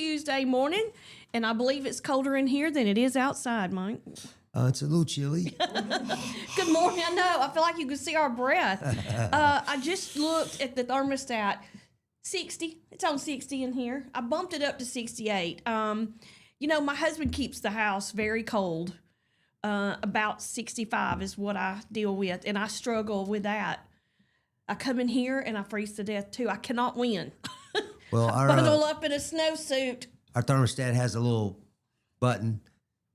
Tuesday morning, and I believe it's colder in here than it is outside, Mike. It's a little chilly. Good morning. I know. I feel like you can see our breath. I just looked at the thermostat. 60. It's on 60 in here. I bumped it up to 68. My husband keeps the house very cold. About 65 is what I deal with, and I struggle with that. I come in here and I freeze to death too. I cannot win. Well, Bundle up in a snowsuit. our thermostat has a little button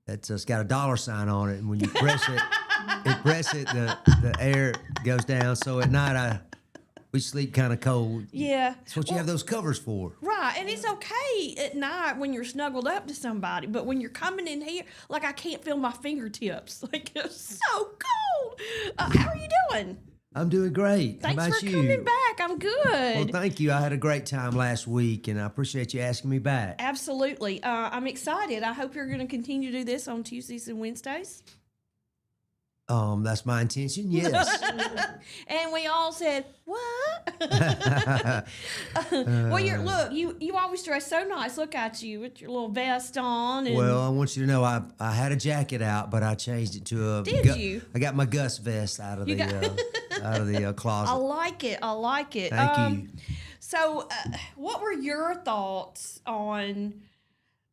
that's got a dollar sign on it, and when you press it, the air goes down. So at night we sleep kind of cold. Yeah. That's what you have those covers for. Right, and it's okay at night when you're snuggled up to somebody, but when you're coming in here, like I can't feel my fingertips. Like it's so cold. How are you doing? I'm doing great. Thanks How about for you? coming back. I'm good. Well, thank you. I had a great time last week, and I appreciate you asking me back. Absolutely. I'm excited. I hope you're going to continue to do this on Tuesdays and Wednesdays. That's my intention, yes. And we all said, what? Well, you always dress so nice. Look at you with your little vest on. And Well, I want you to know I had a jacket out, but I changed it to a. Did you? I got my Gus vest out of the closet. I like it. Thank you. So, what were your thoughts on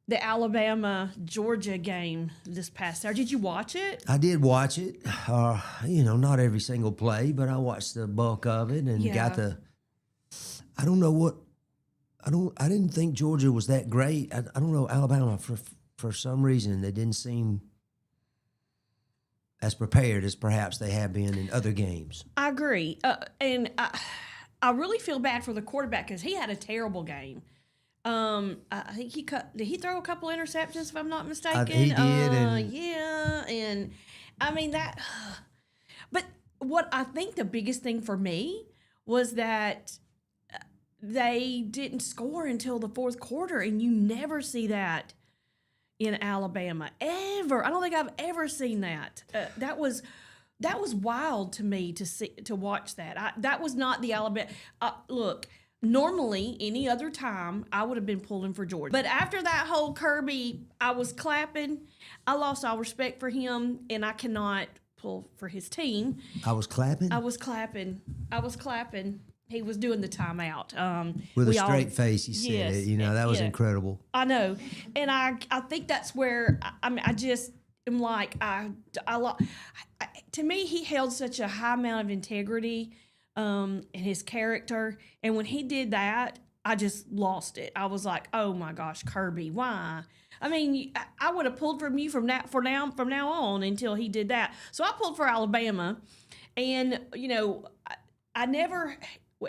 the Alabama-Georgia game this past Saturday? Did you watch it? I did watch it. Not every single play, but I watched the bulk of it and got the. I don't know what. I didn't think Georgia was that great. I don't know, Alabama for some reason they didn't seem as prepared as perhaps they have been in other games. I agree, and I really feel bad for the quarterback because he had a terrible game. I think did he throw a couple interceptions if I'm not mistaken? He did. And I mean that. But what I think the biggest thing for me was that they didn't score until the fourth quarter, and you never see that in Alabama ever. I don't think I've ever seen that. That was wild to me to watch that. That was not the Alabama. Look. Normally, any other time, I would have been pulling for Georgia. But after that whole Kirby, I was clapping. I lost all respect for him, and I cannot pull for his team. I was clapping? I was clapping. He was doing the timeout. With a straight face, he said yes, it. That was incredible. I know. And I think that's where, I just am like, to me, he held such a high amount of integrity in his character, and when he did that, I just lost it. I was like, "Oh my gosh, Kirby, why?" I mean, I would have pulled from you from now on until he did that. So I pulled for Alabama, and I never,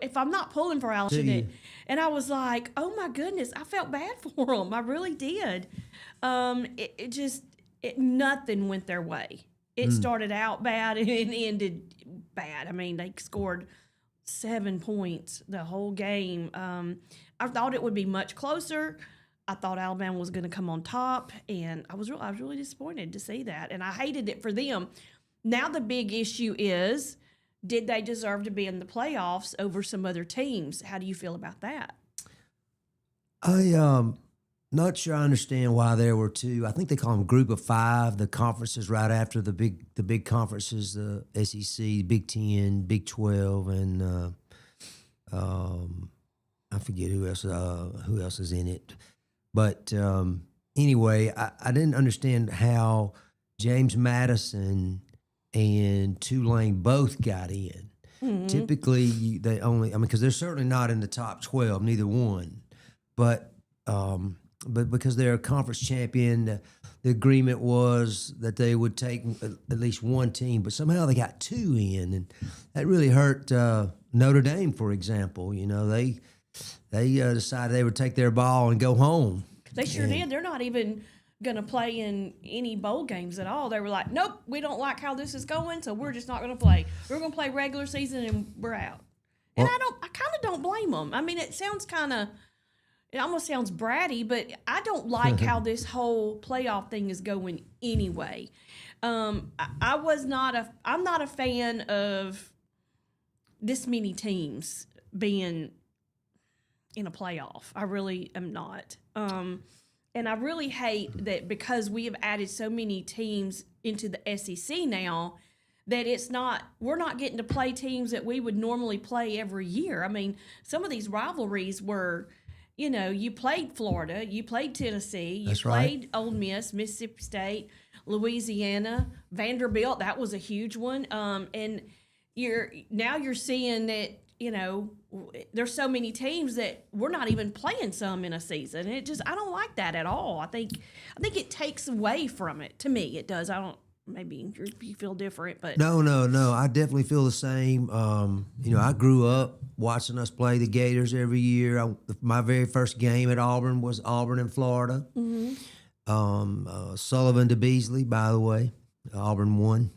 if I'm not pulling for Alabama, and I was like, "Oh my goodness," I felt bad for him. I really did. Nothing went their way. It started out bad and it ended bad. I mean, they scored 7 points the whole game. I thought it would be much closer. I thought Alabama was going to come on top, and I was really disappointed to see that, and I hated it for them. Now the big issue is, did they deserve to be in the playoffs over some other teams? How do you feel about that? Not sure I understand why there were two. I think they call them Group of Five, the conferences right after the big conferences, the SEC, Big 10, Big 12, and I forget who else is in it. But anyway, I didn't understand how James Madison and Tulane both got in. Mm-hmm. Typically, they only, because they're certainly not in the top 12, neither one. But because they're a conference champion, the agreement was that they would take at least one team, but somehow they got two in, and that really hurt Notre Dame, for example. They decided they would take their ball and go home. They sure did. They're not even going to play in any bowl games at all. They were like, nope, we don't like how this is going, so we're just not going to play. We're going to play regular season, and we're out. And I kind of don't blame them. I mean, it almost sounds bratty, but I don't like how this whole playoff thing is going anyway. I'm not a fan of this many teams being in a playoff. I really am not. And I really hate that because we have added so many teams into the SEC now that we're not getting to play teams that we would normally play every year. I mean, some of these rivalries were, you played Florida, you played Tennessee, you That's right. played Ole Miss, Mississippi State, Louisiana, Vanderbilt. That was a huge one. And you're seeing that, there's so many teams that we're not even playing some in a season. I don't like that at all. I think it takes away from it. To me, it does. Maybe you feel different, but No. I definitely feel the same. I grew up watching us play the Gators every year. My very first game at Auburn was Auburn in Florida. Sullivan to Beasley, by the way. Auburn won.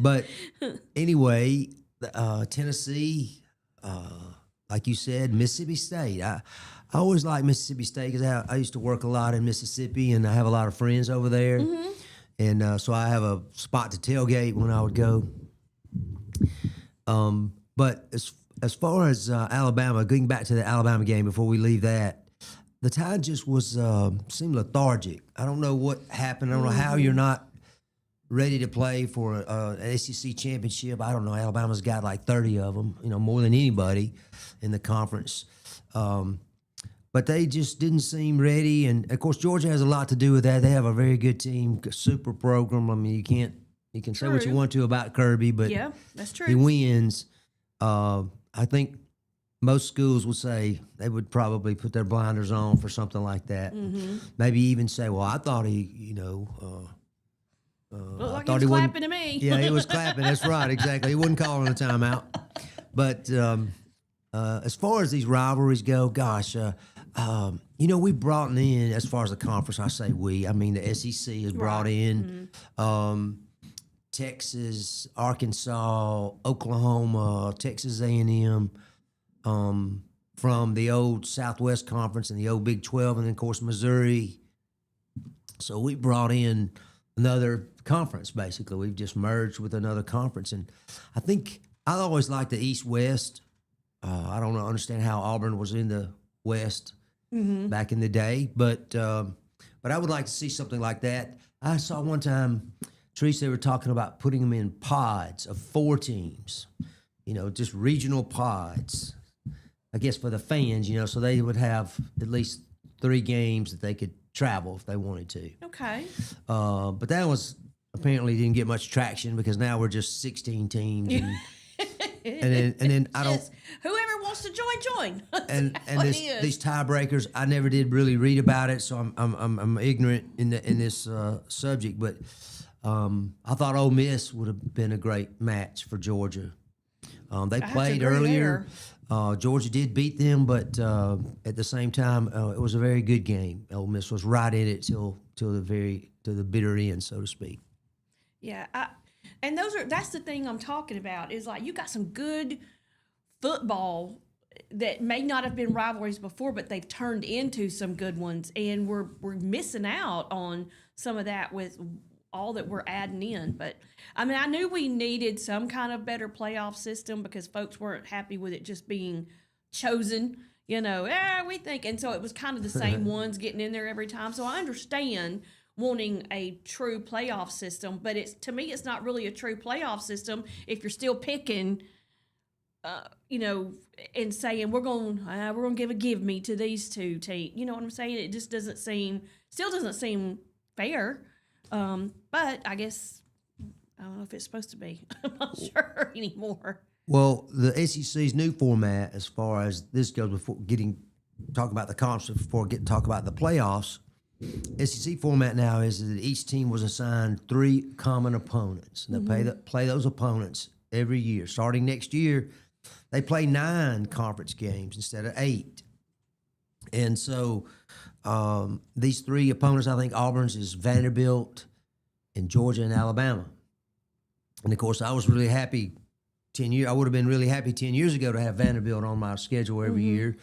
But anyway, Tennessee, like you said, Mississippi State. I always liked Mississippi State because I used to work a lot in Mississippi, and I have a lot of friends over there. And so I have a spot to tailgate when I would go. But as far as Alabama, going back to the Alabama game before we leave that, the Tide just seemed lethargic. I don't know what happened. I don't know how you're not ready to play for an SEC championship. I don't know. Alabama's got like 30 of them, more than anybody in the conference. But they just didn't seem ready. And, of course, Georgia has a lot to do with that. They have a very good team, super program. I mean, you can say what you want to about Kirby, but yeah, that's true. He wins. I think most schools would say they would probably put their blinders on for something like that. Maybe even say, well, I thought he, looked like he was clapping to me. Yeah, he was clapping. That's right, exactly. He wasn't calling a timeout. But as far as these rivalries go, gosh, we brought in, as far as the conference, I say we, I mean the SEC has brought in Texas, Arkansas, Oklahoma, Texas A&M, from the old Southwest Conference and the old Big 12, and then, of course, Missouri. So we brought in another conference, basically. We've just merged with another conference. And I think I always liked the East-West. I don't understand how Auburn was in the West back in the day, but I would like to see something like that. I saw one time, Teresa, they were talking about putting them in pods of 4 teams, just regional pods, I guess for the fans, so they would have at least 3 games that they could travel if they wanted to. Okay. But that was apparently didn't get much traction because now we're just 16 teams. And then I don't. Whoever wants to join. And these tiebreakers, I never did really read about it, so I'm ignorant in this subject. But I thought Ole Miss would have been a great match for Georgia. They played earlier. Georgia did beat them, but at the same time, it was a very good game. Ole Miss was right in it till the bitter end, so to speak. Yeah, and that's the thing I'm talking about is like you got some good football that may not have been rivalries before, but they've turned into some good ones, and we're missing out on some of that with all that we're adding in. But I mean, I knew we needed some kind of better playoff system because folks weren't happy with it just being chosen. We think, and so it was kind of the same ones getting in there every time. So I understand wanting a true playoff system, but to me, it's not really a true playoff system if you're still picking, and saying we're going to give me to these 2 teams. You know what I'm saying? It just still doesn't seem fair. But I guess I don't know if it's supposed to be. I'm not sure anymore. Well, the SEC's new format, as far as this goes, before talk about the conference, before talk about the playoffs. SEC format now is that each team was assigned 3 common opponents. And they play those opponents every year. Starting next year, they play 9 conference games instead of 8. And so these 3 opponents, I think Auburn's is Vanderbilt and Georgia and Alabama. And, of course, I was really happy 10 years. I would have been really happy 10 years ago to have Vanderbilt on my schedule every year.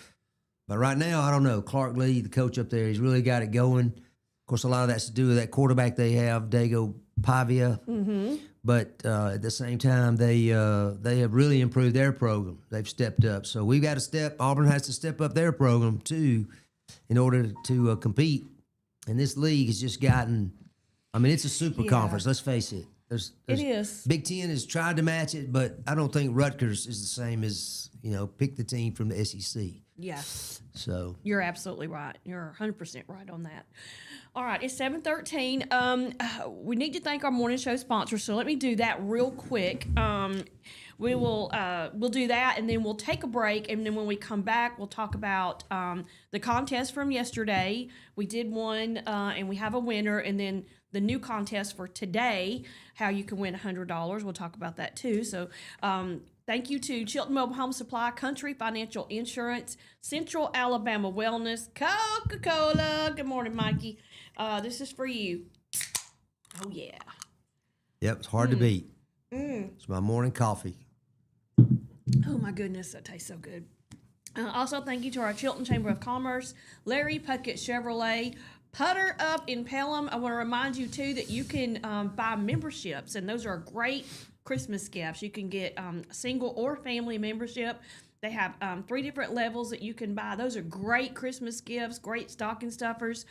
But right now, I don't know. Clark Lee, the coach up there, he's really got it going. Of course, a lot of that's to do with that quarterback they have, Dago Pavia. But at the same time, they have really improved their program. They've stepped up. So we've got to Auburn has to step up their program too in order to compete. And this league has just gotten, I mean, it's a super conference. Let's face it. It is. Big Ten has tried to match it, but I don't think Rutgers is the same as, pick the team from the SEC. Yeah. So you're absolutely right. You're 100% right on that. All right, it's 7:13. We need to thank our morning show sponsors, so let me do that real quick. We'll do that, and then we'll take a break, and then when we come back, we'll talk about the contest from yesterday. We did one, and we have a winner, and then the new contest for today, how you can win $100. We'll talk about that too. So thank you to Chilton Mobile Home Supply, Country Financial Insurance, Central Alabama Wellness, Coca-Cola. Good morning, Mikey. This is for you. Oh, yeah. Yep, it's hard to beat. It's my morning coffee. Oh, my goodness, that tastes so good. Also, thank you to our Chilton Chamber of Commerce, Larry Puckett Chevrolet, Putter Up in Pelham. I want to remind you, too, that you can buy memberships, and those are great Christmas gifts. You can get a single or family membership. They have 3 different levels that you can buy. Those are great Christmas gifts, great stocking stuffers.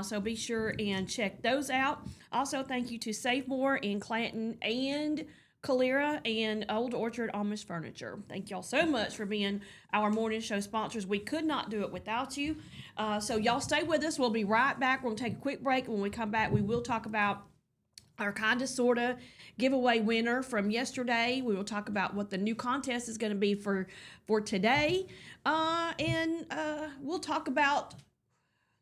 So be sure and check those out. Also, thank you to Save More in Clanton and Calera and Old Orchard Amish Furniture. Thank y'all so much for being our morning show sponsors. We could not do it without you. So y'all stay with us. We'll be right back. We're going to take a quick break. When we come back, we will talk about our kinda sorta giveaway winner from yesterday. We will talk about what the new contest is going to be for today. And we'll talk about,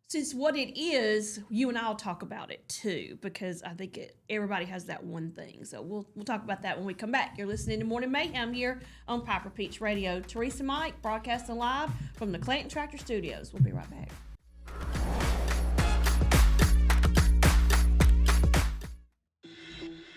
since what it is, you and I'll talk about it too, because I think everybody has that one thing. So we'll talk about that when we come back. You're listening to Morning Mayhem here on Piper Peach Radio. Teresa Mike broadcasting live from the Clanton Tractor Studios. We'll be right back.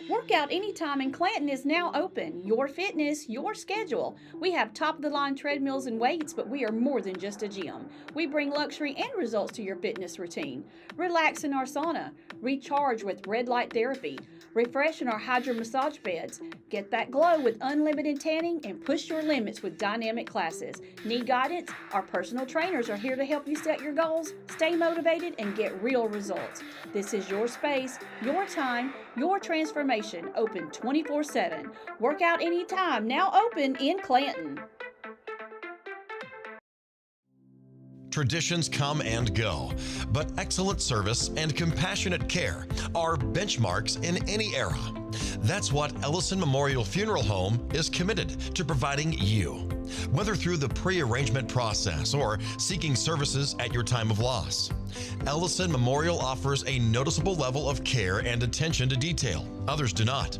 Workout Anytime in Clanton is now open. Your fitness, your schedule. We have top-of-the-line treadmills and weights, but we are more than just a gym. We bring luxury and results to your fitness routine. Relax in our sauna. Recharge with red light therapy. Refresh in our hydro massage beds. Get that glow with unlimited tanning and push your limits with dynamic classes. Need guidance? Our personal trainers are here to help you set your goals, stay motivated, and get real results. This is your space, your time, your transformation, open 24/7. Workout Anytime, now open in Clanton. Traditions come and go, but excellent service and compassionate care are benchmarks in any era. That's what Ellison Memorial Funeral Home is committed to providing you, whether through the pre-arrangement process or seeking services at your time of loss. Ellison Memorial offers a noticeable level of care and attention to detail. Others do not.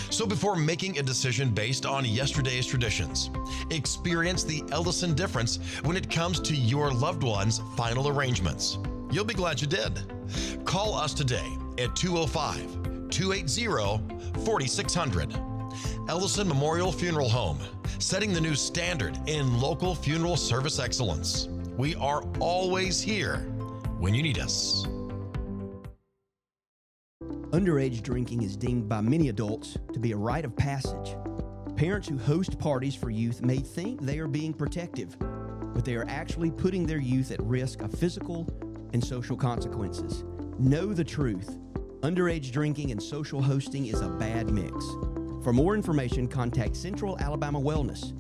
So before making a decision based on yesterday's traditions, experience the Ellison difference when it comes to your loved one's final arrangements. You'll be glad you did. Call us today at 205-280-4600. Ellison Memorial Funeral Home, setting the new standard in local funeral service excellence. We are always here when you need us. Underage drinking is deemed by many adults to be a rite of passage. Parents who host parties for youth may think they are being protective, but they are actually putting their youth at risk of physical and social consequences. Know the truth. Underage drinking and social hosting is a bad mix. For more information, contact Central Alabama Wellness,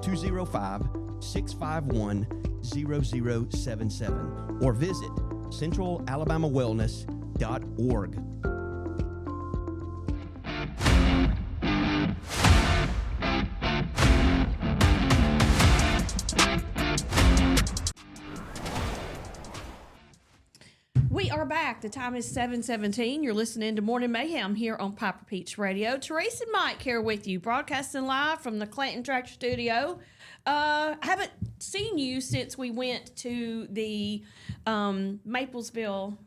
205-651-0077, or visit centralalabamawellness.org. We are back. The time is 7:17. You're listening to Morning Mayhem here on Piper Peach Radio. Teresa and Mike here with you, broadcasting live from the Clanton Tractor Studio. I haven't seen you since we went to the Maplesville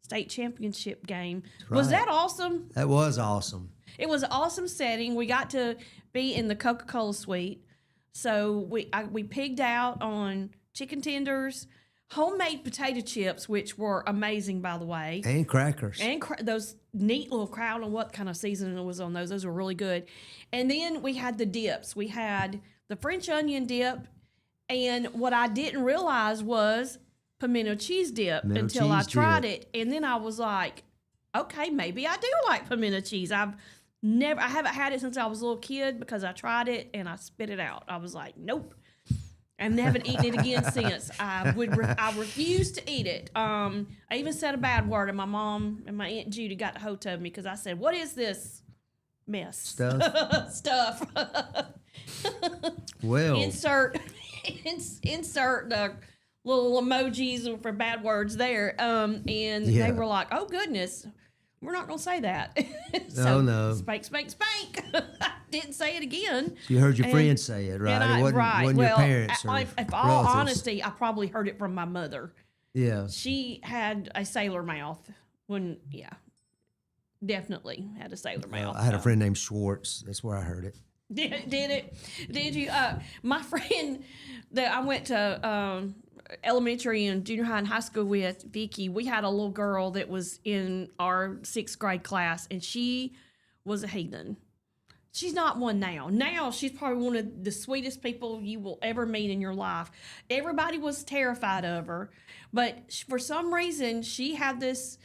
State Championship game. Right. Was that awesome? That was awesome. It was an awesome setting. We got to be in the Coca-Cola suite. So we pigged out on chicken tenders, homemade potato chips, which were amazing, by the way. And crackers. And those neat little I don't know what kind of seasoning was on those. Those were really good. And then we had the dips. We had the French onion dip, and what I didn't realize was pimento cheese dip until I tried it. And then I was like, okay, maybe I do like pimento cheese. I haven't had it since I was a little kid because I tried it and I spit it out. I was like, nope. And haven't eaten it again since. I refused to eat it. I even said a bad word, and my mom and my Aunt Judy got a hold of me because I said, "What is this mess stuff?" Well, insert the little emojis for bad words there. And they were like, "Oh goodness, we're not gonna say that." So, no. Spank, spank, spank. Didn't say it again. You heard your friends say it, right? It wasn't your parents or if all relatives. honesty, I probably heard it from my mother. Yeah. She had a sailor mouth definitely had a sailor mouth. I had a friend named Schwartz. That's where I heard it. Did you? My friend that I went to elementary and junior high and high school with, Vicky, we had a little girl that was in our 6th grade class, and she was a heathen. She's not one now. Now she's probably one of the sweetest people you will ever meet in your life. Everybody was terrified of her, but for some reason she had this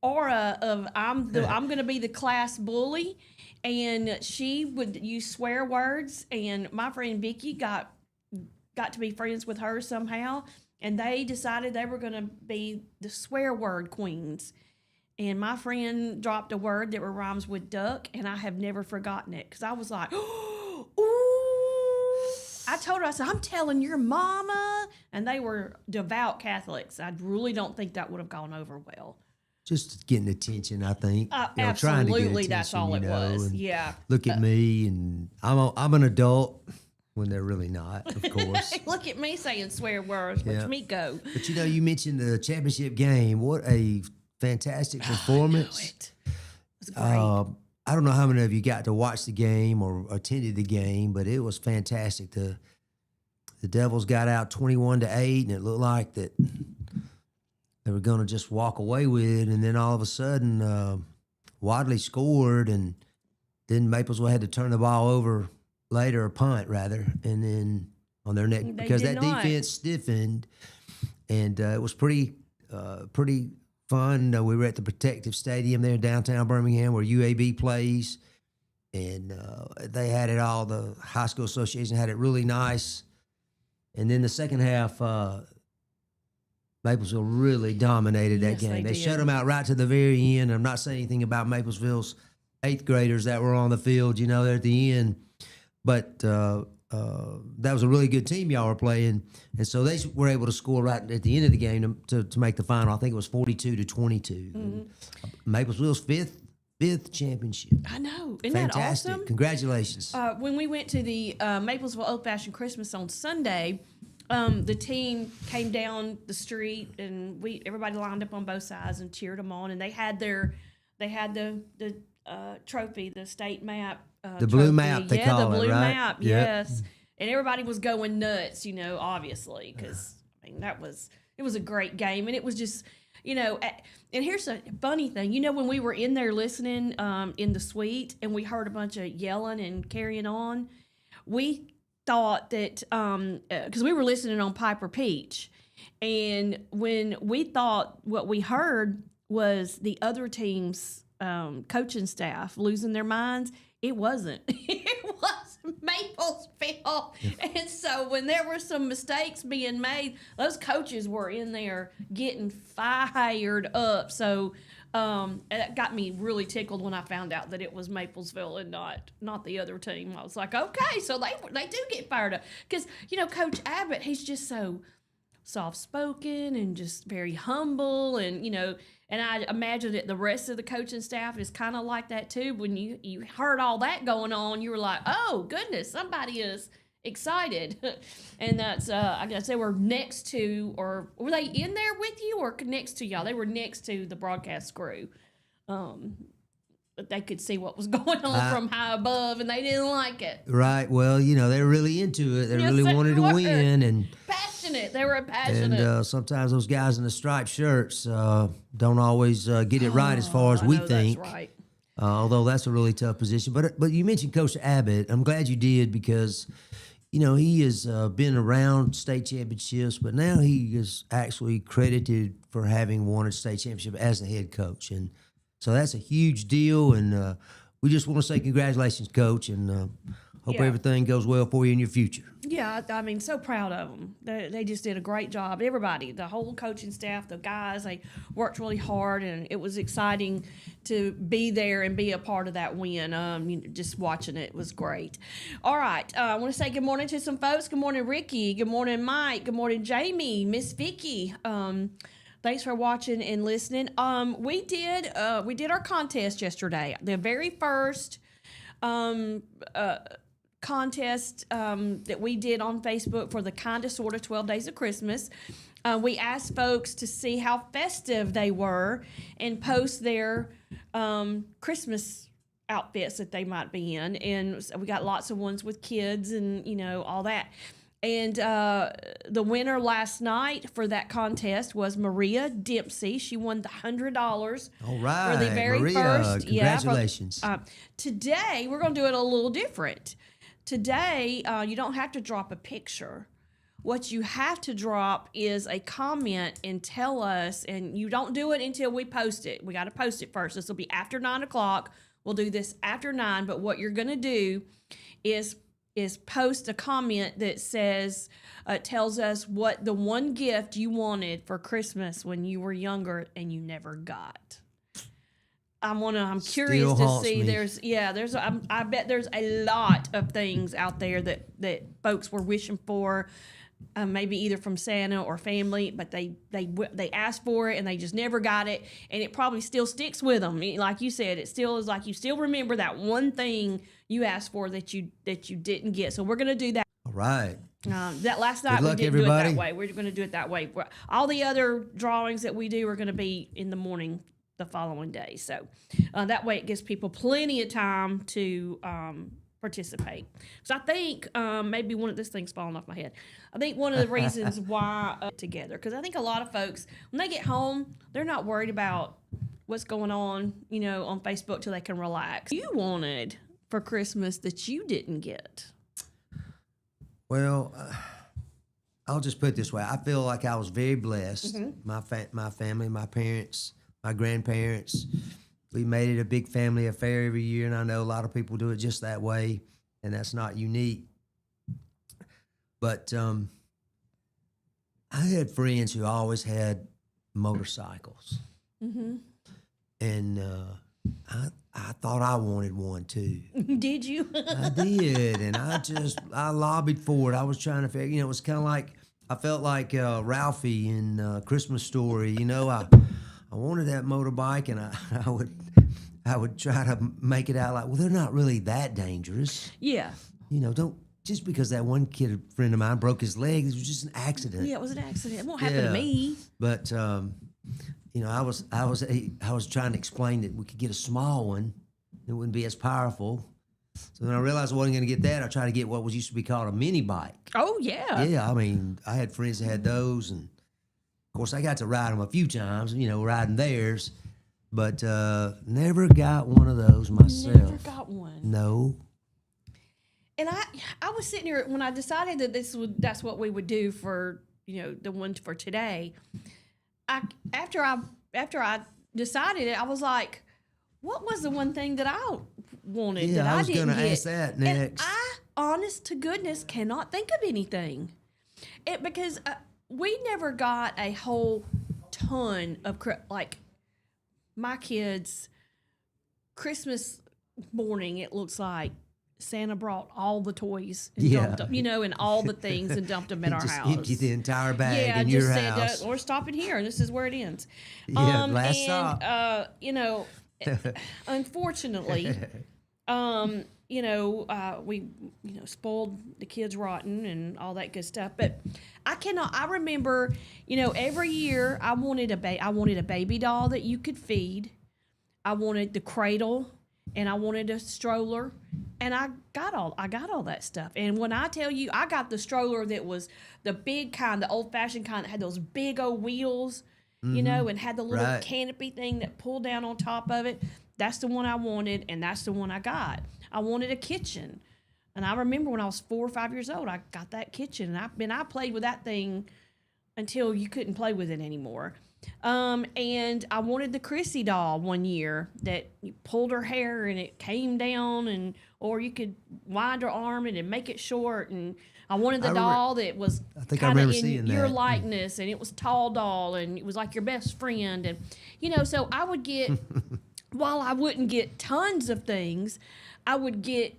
aura of I'm going to be the class bully, and she would use swear words. And my friend Vicky got to be friends with her somehow, and they decided they were going to be the swear word queens. And my friend dropped a word that rhymes with duck, and I have never forgotten it because I was like, ooh. I told her, I said, I'm telling your mama. And they were devout Catholics. I really don't think that would have gone over well. Just getting attention, I think. Absolutely, trying to get attention, that's all it was. Yeah. Look at me, and I'm an adult when they're really not, of course. Look at me saying swear words. Watch me go. But you mentioned the championship game. What a fantastic performance. I know it. It was great. I don't know how many of you got to watch the game or attended the game, but it was fantastic. The Devils got out 21-8, and it looked like that they were going to just walk away with it. And then all of a sudden, Wadley scored, and then Maplesville had to turn the ball over later, or punt rather, and then on their neck because that defense stiffened, and it was pretty fun. We were at the Protective Stadium there in downtown Birmingham where UAB plays, and they had it all. The high school association had it really nice. And then the second half, Maplesville really dominated that game. They shut them out right to the very end. I'm not saying anything about Maplesville's 8th graders that were on the field, there at the end. But that was a really good team y'all were playing. And so they were able to score right at the end of the game to make the final. I think it was 42-22. Mm-hmm. Maplesville's fifth championship. I know. Isn't Fantastic. that awesome? Congratulations. When we went to the Maplesville Old Fashioned Christmas on Sunday, the team came down the street, and everybody lined up on both sides and cheered them on. And they had the trophy, the state map. The blue map, they call it, right? Yeah, the blue map, yep. yes. And everybody was going nuts, obviously, because it was a great game, and it was just, and here's a funny thing, when we were in there listening in the suite, and we heard a bunch of yelling and carrying on, we thought that because we were listening on Piper Peach, and when we thought what we heard was the other team's coaching staff losing their minds. It wasn't. It was Maplesville. And so when there were some mistakes being made, those coaches were in there getting fired up. So it got me really tickled when I found out that it was Maplesville and not the other team. I was like, okay, so they do get fired up. Because, Coach Abbott, he's just so soft-spoken and just very humble, and and I imagine that the rest of the coaching staff is kind of like that too. When you heard all that going on, you were like, oh goodness, somebody is excited. And that's I guess they were next to, or were they in there with you or next to y'all? They were next to the broadcast crew. they could see what was going on from high above, and they didn't like it. Right. Well, they were really into it. They Yes, really they wanted to were. win, and Passionate. They were passionate. sometimes those guys in the striped shirts don't always get it right as far as I we know think. That's right. Although that's a really tough position. But you mentioned Coach Abbott. I'm glad you did because, he has been around state championships, but now he is actually credited for having won a state championship as the head coach. And so that's a huge deal. And we just want to say congratulations, Coach, and hope Yeah. everything goes well for you in your future. Yeah, I mean, so proud of them. They just did a great job. Everybody, the whole coaching staff, the guys, they worked really hard, and it was exciting to be there and be a part of that win. Just watching it was great. All right, I want to say good morning to some folks. Good morning, Ricky. Good morning, Mike. Good morning, Jamie. Miss Vicky. Thanks for watching and listening. We did our contest yesterday. The very first contest that we did on Facebook for the Kinda Sorta 12 Days of Christmas. We asked folks to see how festive they were and post their Christmas outfits that they might be in. And so we got lots of ones with kids and, all that. And the winner last night for that contest was Maria Dempsey. She won the $100. All right, for the very Maria, first. congratulations. Today, we're going to do it a little different. Today, you don't have to drop a picture. What you have to drop is a comment and tell us, and you don't do it until we post it. We got to post it first. This will be after 9 o'clock. We'll do this after 9, but what you're going to do is post a comment that says, tells us what the one gift you wanted for Christmas when you were younger and you never got. I'm curious to see. Me. I bet there's a lot of things out there that folks were wishing for, maybe either from Santa or family, but they asked for it and they just never got it, and it probably still sticks with them. Like you said, it still is like you still remember that one thing you asked for that you didn't get. So we're gonna do that. All right. That last night Good luck, we didn't everybody. do it that way. We're going to do it that way. All the other drawings that we do are going to be in the morning the following day. So that way it gives people plenty of time to participate. So I think maybe this thing's falling off my head. I think one of the reasons why together, because I think a lot of folks, when they get home, they're not worried about what's going on, on Facebook till they can relax. You wanted for Christmas that you didn't get. Well, I'll just put it this way. I feel like I was very blessed. Mm-hmm. My family, my parents, my grandparents, we made it a big family affair every year, and I know a lot of people do it just that way, and that's not unique. But I had friends who always had motorcycles, Mm-hmm. and I thought I wanted one too. Did you? I did, and I lobbied for it. I was trying to figure, it was kind of like, I felt like Ralphie in Christmas Story. I wanted that motorbike, and I would try to make it out like, well, they're not really that dangerous. Yeah. Don't, just because that one friend of mine broke his leg, it was just an accident. Yeah, it was an accident. It won't happen to me. But I was trying to explain that we could get a small one. It wouldn't be as powerful. So then I realized I wasn't going to get that. I tried to get what was used to be called a mini bike. Oh, yeah. Yeah, I mean, I had friends that had those, and of course I got to ride them a few times, riding theirs, but never got one of those myself. Never got one. No. And I was sitting here when I decided that that's what we would do for, the one for today. After I decided it, I was like, what was the one thing that I wanted that I was didn't going to get? ask that next. And I, honest to goodness, cannot think of anything. Because we never got a whole ton of, like, my kids' Christmas morning, it looks like Santa brought all the toys and dumped them, and all the things and dumped them at our just house. empty the entire bag in just your said, house. we're stopping here, and this is where it ends. Last stop. Unfortunately, we spoiled the kids rotten and all that good stuff. But I remember, every year I wanted a baby doll that you could feed. I wanted the cradle and I wanted a stroller, and I got all that stuff. And when I tell you, I got the stroller that was the big kind, the old fashioned kind that had those big old wheels, you know, and had the little Right. canopy thing that pulled down on top of it. That's the one I wanted, and that's the one I got. I wanted a kitchen. And I remember when I was 4 or 5 years old, I got that kitchen, and I played with that thing until you couldn't play with it anymore. And I wanted the Chrissy doll one year that you pulled her hair and it came down, and or you could wind her arm and make it short. And I wanted the doll that was I think I kind of remember in seeing your that. likeness, and it was tall doll, and it was like your best friend, and you know. So I would get, while I wouldn't get tons of things, I would get,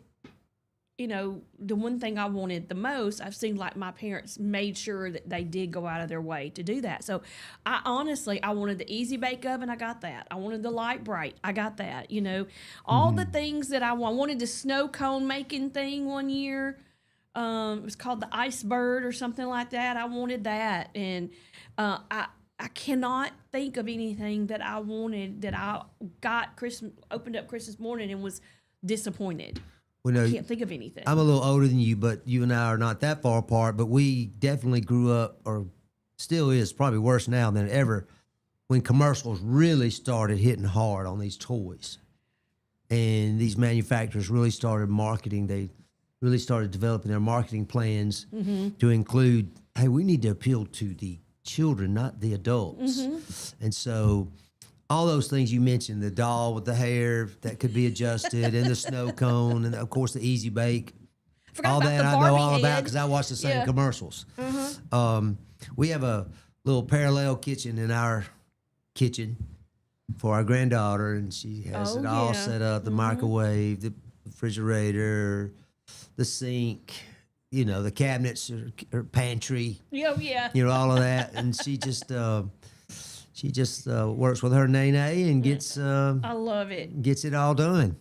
you know, the one thing I wanted the most. I've seen like my parents made sure that they did go out of their way to do that. So I wanted the easy bake oven. I got that. I wanted the light bright. I got that. You know, all the things that I wanted the snow cone making thing one year. It was called the Ice Bird or something like that. I wanted that. And I cannot think of anything that I wanted that I got opened up Christmas morning and was disappointed. Well, no, I can't think of anything. I'm a little older than you, but you and I are not that far apart. But we definitely grew up, or still is, probably worse now than ever, when commercials really started hitting hard on these toys. And these manufacturers really started marketing. They really started developing their marketing plans to include, hey, we need to appeal to the children, not the adults. And so all those things you mentioned, the doll with the hair that could be adjusted, and the snow cone, and of course the easy bake. Forgot All about that the I know Barbie all about head. because I watch the same Yeah. commercials. We have a little parallel kitchen in our kitchen for our granddaughter, and she has Oh, it all yeah. set up: the microwave, the refrigerator, the sink, you know, the cabinets, her pantry, Yeah, yeah. you know, all of that. And she just works with her nene and gets I love it. gets it all done.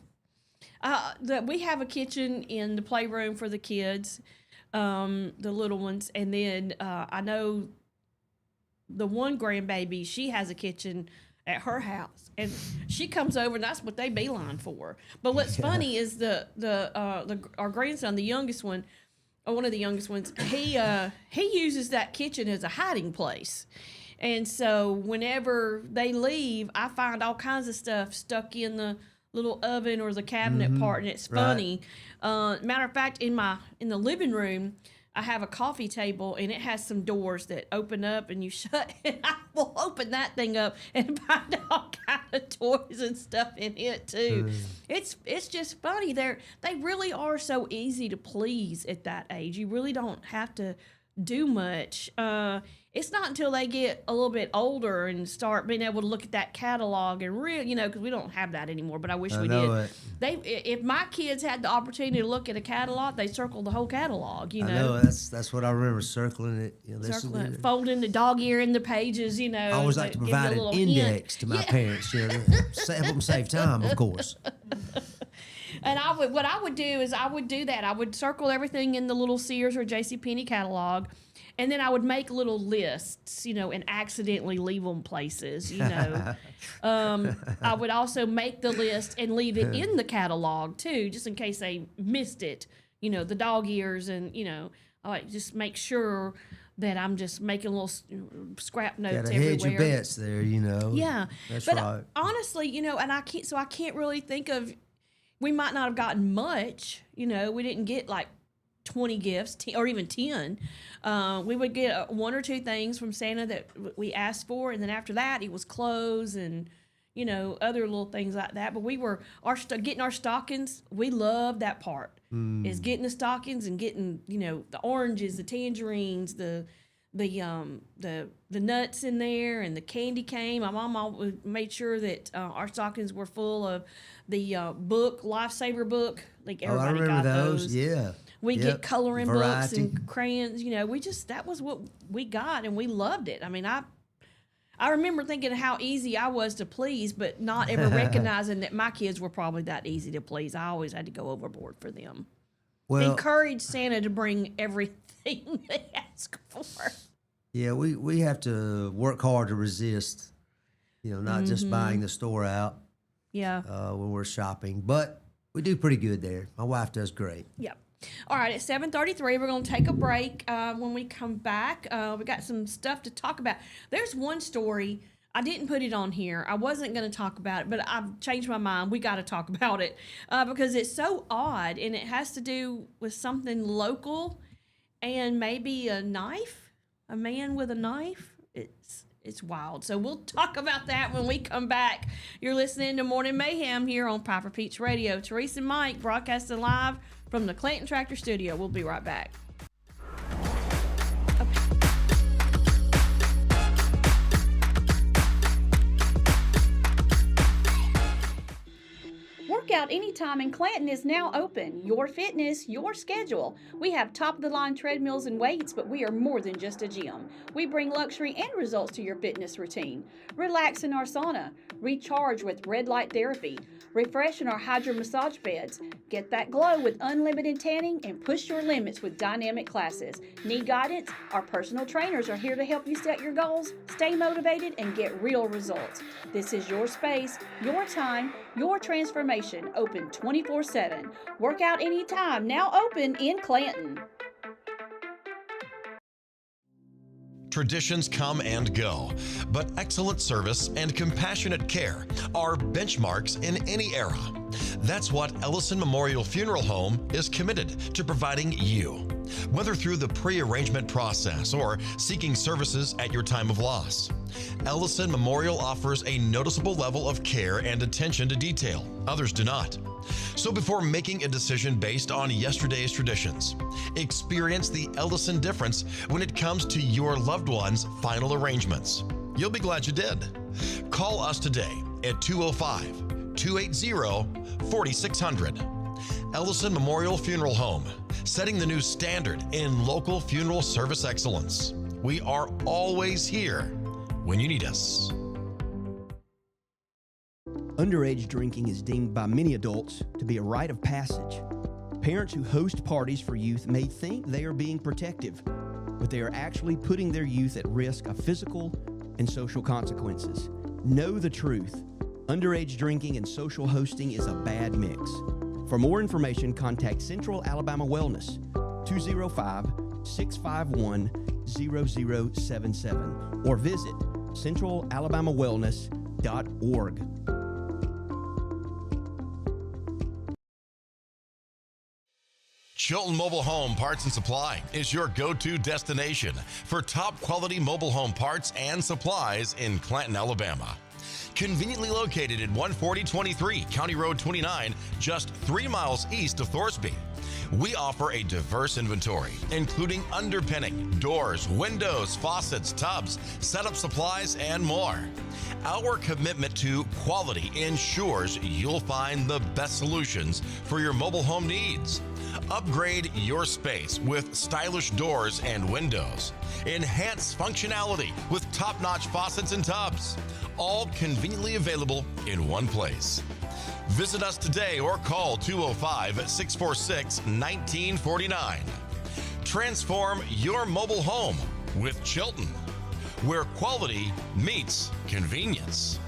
We have a kitchen in the playroom for the kids, the little ones, and then I know the one grandbaby, she has a kitchen at her house, and she comes over, and that's what they beeline for. But what's funny is our grandson, the youngest one, or one of the youngest ones, he uses that kitchen as a hiding place. And so whenever they leave, I find all kinds of stuff stuck in the little oven or the cabinet part, and it's funny. Matter of fact, in the living room, I have a coffee table, and it has some doors that open up and you shut, and I will open that thing up and find all kind of toys and stuff in it too. It's just funny. They really are so easy to please at that age. You really don't have to do much. It's not until they get a little bit older and start being able to look at that catalog and really, you know, because we don't have that anymore, but I wish we know did. If my kids had the opportunity to look at a catalog, they circled the whole catalog, you I know. know that's what I remember, circling it. You know, this Circling is- it, folding the dog ear in the pages, you know. I always like to give you a provide an little hint. index to my parents, you know, help them save time, of course. And what I would do is I would do that. I would circle everything in the little Sears or JCPenney catalog, and then I would make little lists, you know, and accidentally leave them places, you know. I would also make the list and leave it in the catalog too, just in case they missed it, you know, the dog ears, and you know, I like just make sure that I'm just making little scrap notes Gotta everywhere. hedge your bets there, you know. Yeah, That's but right. honestly, you know, and I can't really think of. We might not have gotten much, you know. We didn't get like 20 gifts or even 10. We would get one or two things from Santa that we asked for, and then after that, it was clothes and, you know, other little things like that. But we were getting our stockings. We loved that part. Is getting the stockings and getting, you know, the oranges, the tangerines, the nuts in there, and the candy cane. My mom always made sure that our stockings were full of the book, Lifesaver book. Like Oh, I everybody remember got those. Yeah. We Yep. get coloring books Variety. and crayons. You know, that was what we got, and we loved it. I mean, I remember thinking how easy I was to please, but not ever recognizing that my kids were probably that easy to please. I always had to go overboard for them. Well, Encourage Santa to bring everything they ask for. yeah, we have to work hard to resist, you know, not just buying the store out. Yeah. when we're shopping. But we do pretty good there. My wife does great. Yep. All right, at 7:33, we're going to take a break. When we come back, we got some stuff to talk about. There's one story. I didn't put it on here. I wasn't going to talk about it, but I've changed my mind. We got to talk about it because it's so odd, and it has to do with something local and maybe a knife, a man with a knife. It's wild. So we'll talk about that when we come back. You're listening to Morning Mayhem here on Piper Peach Radio. Teresa and Mike broadcasting live from the Clanton Tractor Studio. We'll be right back. Workout Anytime in Clanton is now open. Your fitness, your schedule. We have top-of-the-line treadmills and weights, but we are more than just a gym. We bring luxury and results to your fitness routine. Relax in our sauna. Recharge with red light therapy. Refresh in our hydro massage beds. Get that glow with unlimited tanning and push your limits with dynamic classes. Need guidance? Our personal trainers are here to help you set your goals, stay motivated, and get real results. This is your space, your time, your transformation, open 24/7. Workout Anytime, now open in Clanton. Traditions come and go, but excellent service and compassionate care are benchmarks in any era. That's what Ellison Memorial Funeral Home is committed to providing you. Whether through the pre-arrangement process or seeking services at your time of loss, Ellison Memorial offers a noticeable level of care and attention to detail. Others do not. So before making a decision based on yesterday's traditions, experience the Ellison difference when it comes to your loved one's final arrangements. You'll be glad you did. Call us today at 205-280-4600. Ellison Memorial Funeral Home, setting the new standard in local funeral service excellence. We are always here when you need us. Underage drinking is deemed by many adults to be a rite of passage. Parents who host parties for youth may think they are being protective, but they are actually putting their youth at risk of physical and social consequences. Know the truth. Underage drinking and social hosting is a bad mix. For more information, contact Central Alabama Wellness, 205-651-0077, or visit centralalabamawellness.org. Chilton Mobile Home Parts and Supply is your go-to destination for top quality mobile home parts and supplies in Clanton, Alabama. Conveniently located at 14023 County Road 29, just 3 miles east of Thorsby. We offer a diverse inventory, including underpinning, doors, windows, faucets, tubs, setup supplies, and more. Our commitment to quality ensures you'll find the best solutions for your mobile home needs. Upgrade your space with stylish doors and windows. Enhance functionality with top-notch faucets and tubs. All conveniently available in one place. Visit us today or call 205-646-1949. Transform your mobile home with Chilton, where quality meets convenience.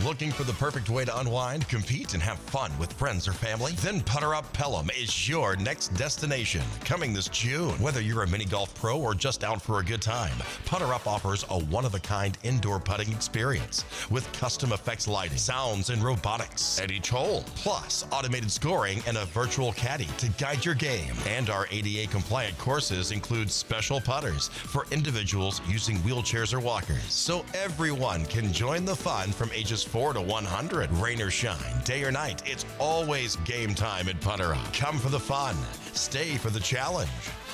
Looking for the perfect way to unwind, compete, and have fun with friends or family? Then Putter Up Pelham is your next destination. Coming this June. Whether you're a mini golf pro or just out for a good time, Putter Up offers a one-of-a-kind indoor putting experience with custom effects lighting, sounds, and robotics at each hole. Plus, automated scoring and a virtual caddy to guide your game. And our ADA-compliant courses include special putters for individuals using wheelchairs or walkers. So everyone can join the fun from ages 4 to 100. Rain or shine, day or night, it's always game time at Putter Up. Come for the fun, stay for the challenge.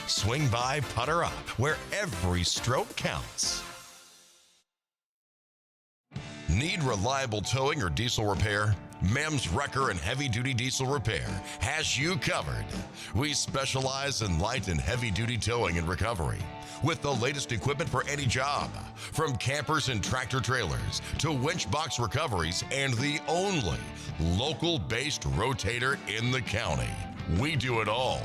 Swing by Putter Up, where every stroke counts. Need reliable towing or diesel repair? MEMS Wrecker and Heavy Duty Diesel Repair has you covered. We specialize in light and heavy duty towing and recovery with the latest equipment for any job, from campers and tractor trailers to winch box recoveries, and the only local-based rotator in the county. We do it all.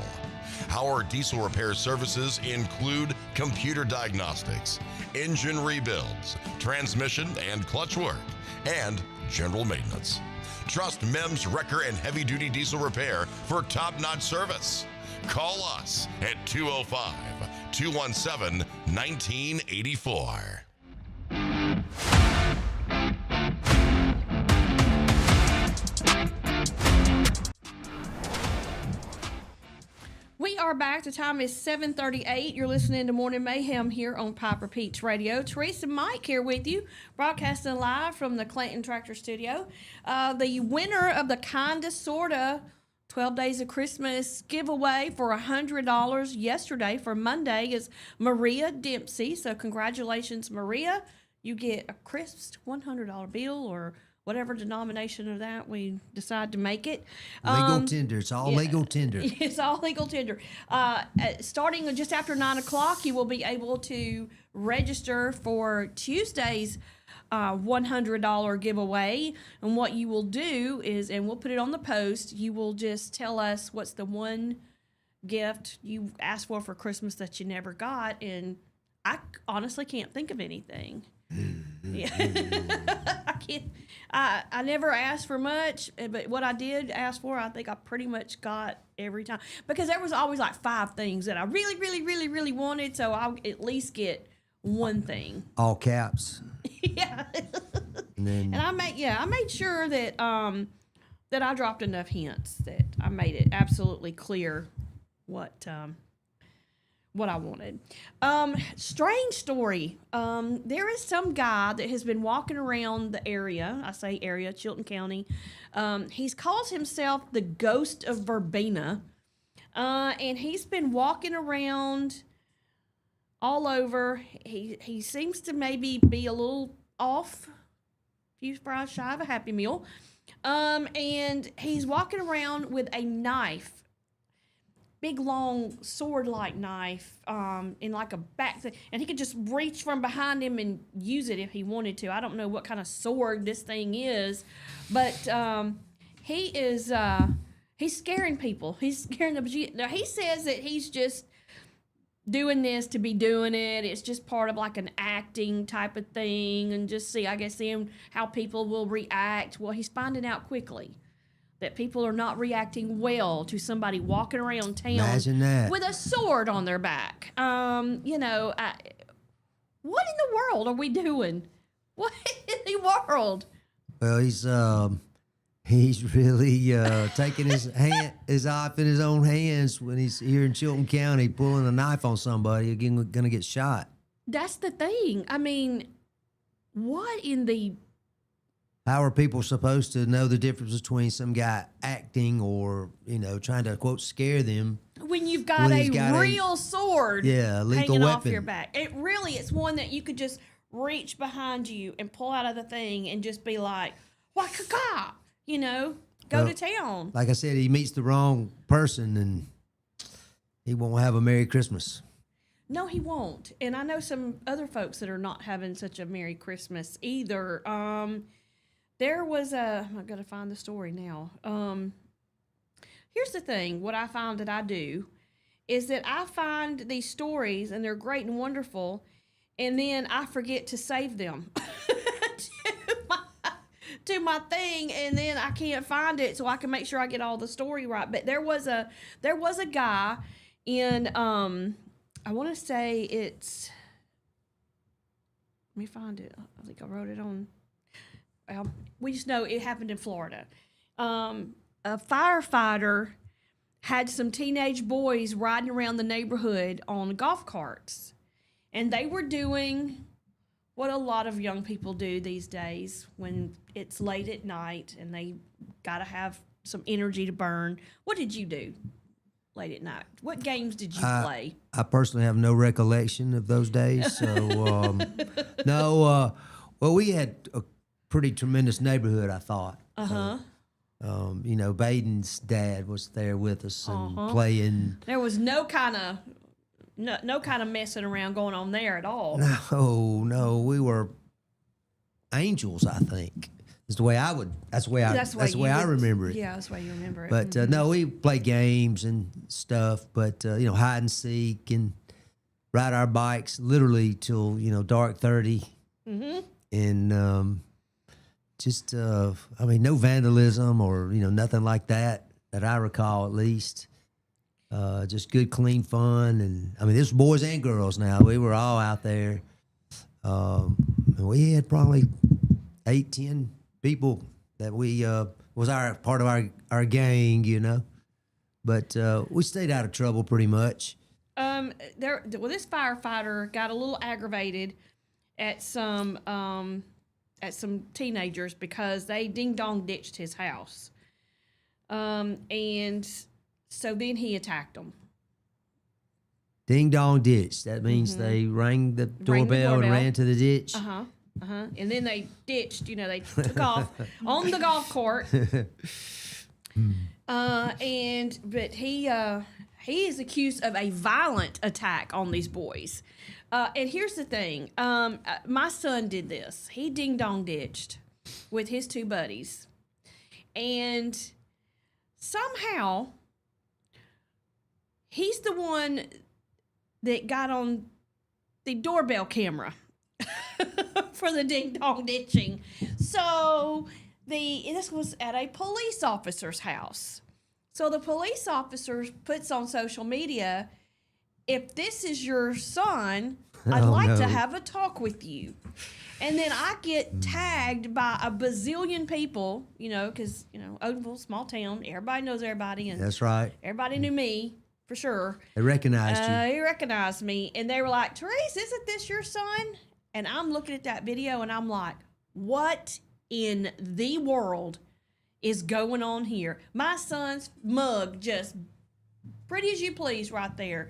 Our diesel repair services include computer diagnostics, engine rebuilds, transmission and clutch work, and general maintenance. Trust MEMS Wrecker and Heavy Duty Diesel Repair for top-notch service. Call us at 205-217-1984. We are back. The time is 7:38. You're listening to Morning Mayhem here on Piper Peach Radio. Teresa and Mike here with you, broadcasting live from the Clanton Tractor Studio. The winner of the Kinda Sorta 12 Days of Christmas giveaway for $100 yesterday for Monday is Maria Dempsey. So congratulations, Maria. You get a crisp $100 bill or whatever denomination of that we decide to make it. Legal tender. It's all legal tender. It's all legal tender. Starting just after 9 o'clock, you will be able to register for Tuesday's $100 giveaway. And what you will do is, and we'll put it on the post, you will just tell us what's the one gift you asked for Christmas that you never got. And I honestly can't think of anything. Yeah. I can't. I never asked for much, but what I did ask for, I think I pretty much got every time, because there was always like 5 things that I really, really, really, really wanted. So I'll at least get one thing. All caps. Yeah. And I made sure that that I dropped enough hints that I made it absolutely clear what I wanted. Strange story. There is some guy that has been walking around the area. I say area, Chilton County. He calls himself the Ghost of Verbena. And he's been walking around all over. He seems to maybe be a little off. A few fries shy of a Happy Meal. And he's walking around with a knife. Big long sword-like knife in like a back thing, and he could just reach from behind him and use it if he wanted to. I don't know what kind of sword this thing is, but he's scaring people. He's scaring the. Now he says that he's just doing this to be doing it. It's just part of like an acting type of thing, and just seeing how people will react. Well, he's finding out quickly that people are not reacting well to somebody walking around town imagine that. with a sword on their back. What in the world are we doing? What in the world? Well, he's really taking his life in his own hands when he's here in Chilton County pulling a knife on somebody. Again, going to get shot. That's the thing. I mean, what in the... How are people supposed to know the difference between some guy acting or, trying to, quote, scare them? When you've got a real sword lethal hanging off weapon. your back. It's one that you could just reach behind you and pull out of the thing and just be like, waka-ka, go to town. Like I said, he meets the wrong person and he won't have a Merry Christmas. No, he won't. And I know some other folks that are not having such a Merry Christmas either. There was I've got to find the story now. Here's the thing. What I found that I do is that I find these stories, and they're great and wonderful, and then I forget to save them to my thing, and then I can't find it, so I can make sure I get all the story right. But there was a guy in I want to say it's. Let me find it. I think I wrote it on. We just know it happened in Florida. A firefighter had some teenage boys riding around the neighborhood on golf carts. And they were doing what a lot of young people do these days when it's late at night and they got to have some energy to burn. What did you do late at night? What games did you play? I personally have no recollection of those days. So, no. Well, we had a pretty tremendous neighborhood, I thought. Baden's dad was there with us and playing. There was no kind of messing around going on there at all. No, we were angels, I think. Is the way I would. That's the way I remember it. Yeah, that's the way you remember it. But no, we play games and stuff. But hide and seek and ride our bikes literally till dark 30. Mm-hmm. And just no vandalism or nothing like that I recall, at least. Just good, clean fun. And I mean, there's boys and girls now. We were all out there. And we had probably 8-10 people that we was part of our gang, But we stayed out of trouble pretty much. This firefighter got a little aggravated at some teenagers because they ding dong ditched his house. And so then he attacked them. Ding dong ditch. That means they rang the doorbell and ran to the ditch. And then they ditched, they took off on the golf court. But he is accused of a violent attack on these boys. And here's the thing. My son did this. He ding dong ditched with his two buddies. And somehow he's the one that got on the doorbell camera for the ding dong ditching. So this was at a police officer's house. So the police officer puts on social media, if this is your son, I'd like to have a talk with you. And then I get tagged by a bazillion people, because, Odenville, small town, everybody knows everybody. And that's right. Everybody knew me, for sure. They recognized you. They recognized me. And they were like, Therese, isn't this your son? And I'm looking at that video and I'm like, what in the world is going on here? My son's mug just pretty as you please right there,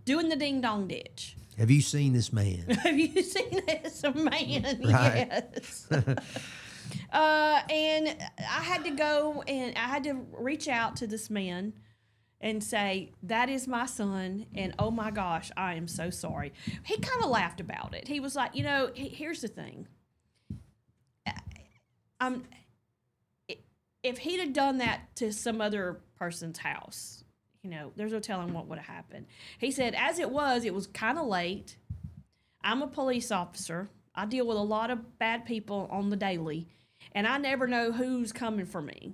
doing the ding dong ditch. Have you seen this man? Have you seen this man? Right. Yes. And I had to go and I had to reach out to this man and say, that is my son, and oh my gosh, I am so sorry. He kind of laughed about it. He was like, here's the thing. If he'd have done that to some other person's house, there's no telling what would have happened. He said, as it was kind of late. I'm a police officer. I deal with a lot of bad people on the daily, and I never know who's coming for me.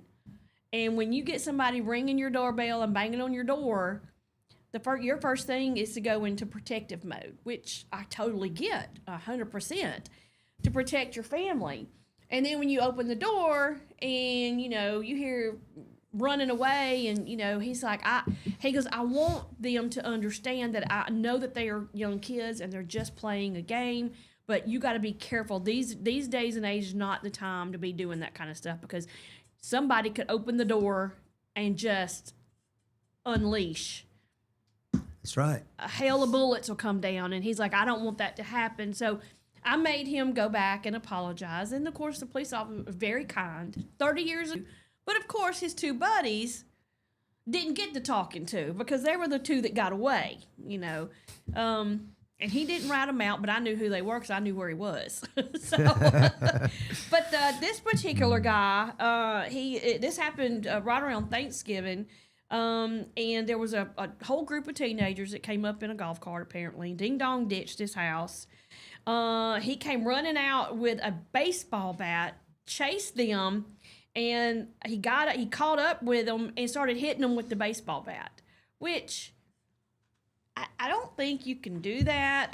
And when you get somebody ringing your doorbell and banging on your door, your first thing is to go into protective mode, which I totally get, 100%, to protect your family. And then when you open the door and, you hear running away and, he's like, he goes, I want them to understand that I know that they are young kids and they're just playing a game, but you got to be careful. These days and age is not the time to be doing that kind of stuff because somebody could open the door and just unleash. That's right. A hail of bullets will come down. And he's like, I don't want that to happen. So I made him go back and apologize. And, of course, the police officer was very kind, 30 years ago. But, of course, his two buddies didn't get to talking to because they were the two that got away, And he didn't write them out, but I knew who they were because I knew where he was. But this particular guy, this happened right around Thanksgiving, and there was a whole group of teenagers that came up in a golf cart, apparently. Ding dong ditched his house. He came running out with a baseball bat, chased them, and he caught up with them and started hitting them with the baseball bat, which I don't think you can do that.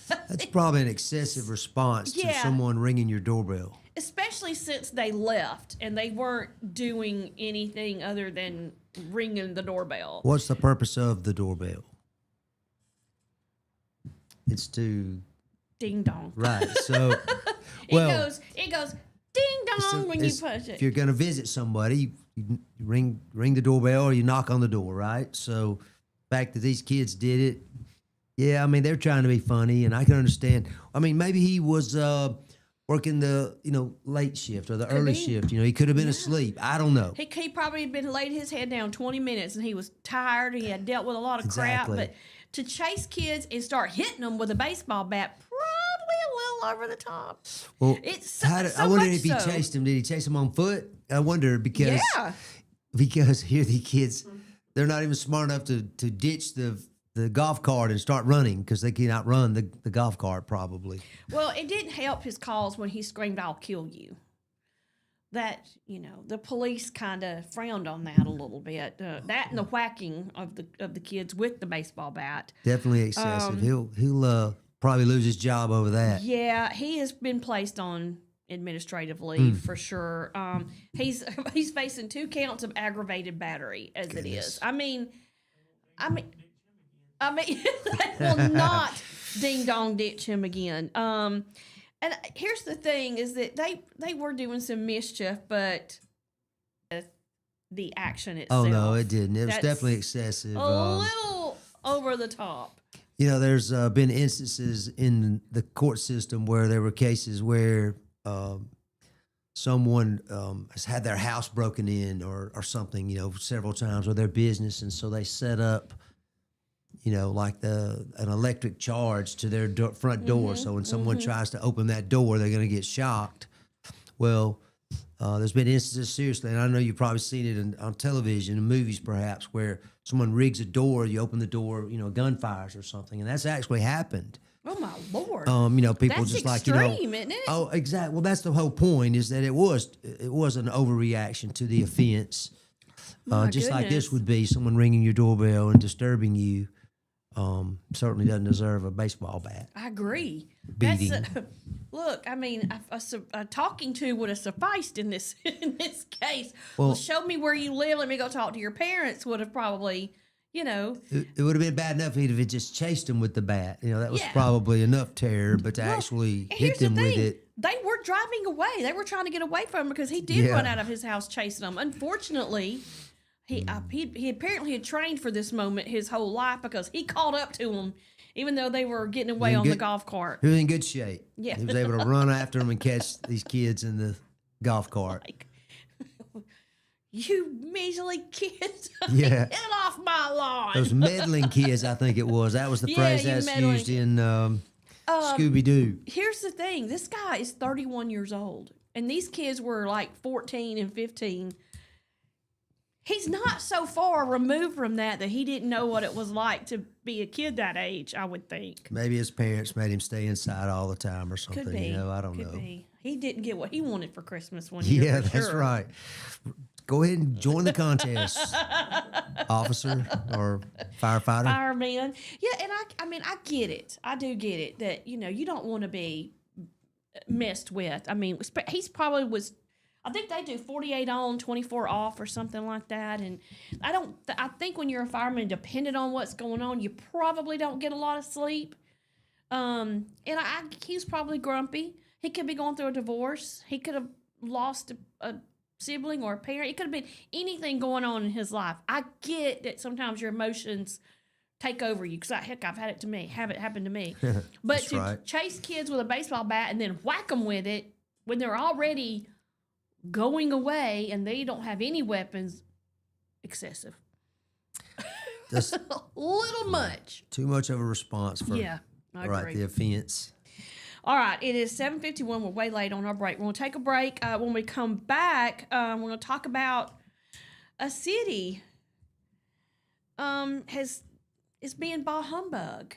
That's probably an excessive response to someone ringing your doorbell. Especially since they left and they weren't doing anything other than ringing the doorbell. What's the purpose of the doorbell? It's to... Ding dong. Right. So, well... It goes ding dong when you push it. If you're going to visit somebody, you ring the doorbell or you knock on the door, right? So... The fact that these kids did it, yeah, I mean, they're trying to be funny, and I can understand. I mean, maybe he was working the, late shift or the early shift. He could have been asleep. I don't know. He probably been laid his head down 20 minutes, and he was tired. He had dealt with a lot of crap. But to chase kids and start hitting them with a baseball bat, probably a little over the top. Well, It's so, I wonder much if he so. chased him. Did he chase him on foot? I wonder because Yeah. here the kids, they're not even smart enough to ditch the golf cart and start running because they can outrun the golf cart probably. Well, it didn't help his cause when he screamed, "I'll kill you." That, the police kind of frowned on that a little bit. That and the whacking of the kids with the baseball bat. Definitely excessive. He'll probably lose his job over that. Yeah, he has been placed on administrative leave for sure. He's facing 2 counts of aggravated battery as it is. I mean, they will not ding dong ditch him again. And here's the thing: is that they were doing some mischief, but the action itself. Oh no, it didn't. It was that's definitely excessive. A little over the top. There's been instances in the court system where there were cases where someone has had their house broken in or something, several times, or their business, and so they set up, like an electric charge to their front door. So when someone tries to open that door, they're going to get shocked. Well, there's been instances, seriously, and I know you've probably seen it on television, in movies perhaps, where someone rigs a door, you open the door, gunfires or something, and that's actually happened. Oh my Lord! People That's just extreme, isn't it? Oh, exactly. Well, that's the whole point, is that it was an overreaction to the offense. Just like this goodness. would be someone ringing your doorbell and disturbing you. Certainly doesn't deserve a baseball bat. I agree. Beating. Look, I mean, a talking to would have sufficed in this case. Well- Well, show me where you live. Let me go talk to your parents. Would have probably, It would have been bad enough if it just chased him with the bat. That was Yeah. probably enough terror, but to Well, actually and hit here's the them with thing. it. They were driving away. They were trying to get away from him because he did Yeah. run out of his house chasing them. Unfortunately, he apparently had trained for this moment his whole life because he caught up to them, even though they were getting away In on the good- golf cart. He was in good shape. Yeah. He was able to run after them and catch these kids in the golf cart. Like, you measly kids, Yeah. get off my lawn. Those meddling kids, I think it was. That was the Yeah, phrase you that's meddling used in Scooby-Doo. Here's the thing. This guy is 31 years old, and these kids were like 14 and 15. He's not so far removed from that he didn't know what it was like to be a kid that age, I would think. Maybe his parents made him stay inside all the time or something. Could be. I don't Could know. be. He didn't get what he wanted for Christmas one year. Yeah, for that's sure. right. Go ahead and join the contest, officer or firefighter. Fireman. Yeah, and I mean, I get it. I do get it that, you don't want to be messed with. I mean, he's probably was, I think they do 48 on, 24 off or something like that. And I think when you're a fireman, depending on what's going on, you probably don't get a lot of sleep. And he's probably grumpy. He could be going through a divorce. He could have lost a sibling or a parent. It could have been anything going on in his life. I get that sometimes your emotions take over you because I've had it happen to me. But That's to right. chase kids with a baseball bat and then whack them with it when they're already going away and they don't have any weapons, excessive. That's A little much. too much of a response for Yeah, I agree. the offense. All right, it is 7:51. We're way late on our break. We're going to take a break. When we come back, we're going to talk about a city is being bah humbug.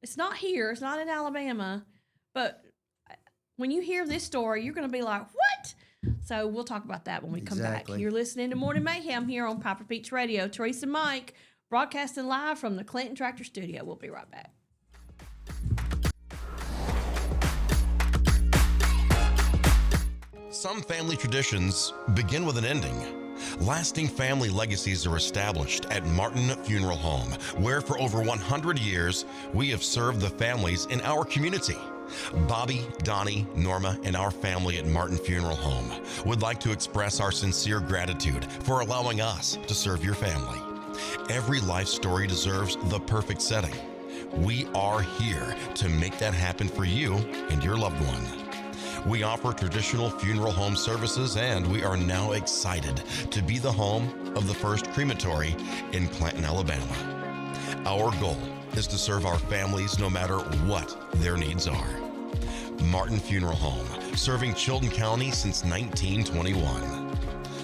It's not here. It's not in Alabama. But when you hear this story, you're going to be like, what? So we'll talk about that when we come back. Exactly. You're listening to Morning Mayhem here on Piper Peach Radio. Teresa and Mike broadcasting live from the Clinton Tractor Studio. We'll be right back. Some family traditions begin with an ending. Lasting family legacies are established at Martin Funeral Home, where for over 100 years, we have served the families in our community. Bobby, Donnie, Norma, and our family at Martin Funeral Home would like to express our sincere gratitude for allowing us to serve your family. Every life story deserves the perfect setting. We are here to make that happen for you and your loved one. We offer traditional funeral home services, and we are now excited to be the home of the first crematory in Clanton, Alabama. Our goal is to serve our families no matter what their needs are. Martin Funeral Home, serving Chilton County since 1921.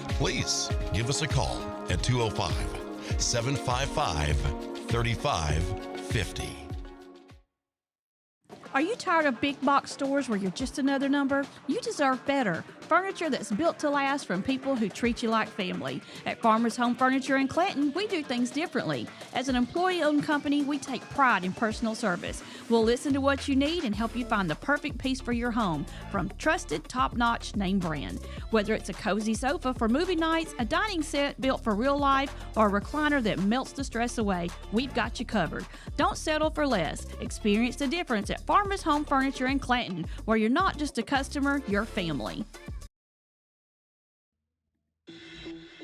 Please give us a call at 205-755-3550. Are you tired of big box stores where you're just another number? You deserve better. Furniture that's built to last from people who treat you like family. At Farmers Home Furniture in Clanton, we do things differently. As an employee-owned company, we take pride in personal service. We'll listen to what you need and help you find the perfect piece for your home from trusted, top-notch name brand. Whether it's a cozy sofa for movie nights, a dining set built for real life, or a recliner that melts the stress away, we've got you covered. Don't settle for less. Experience the difference at Farmers Home Furniture in Clanton, where you're not just a customer, you're family.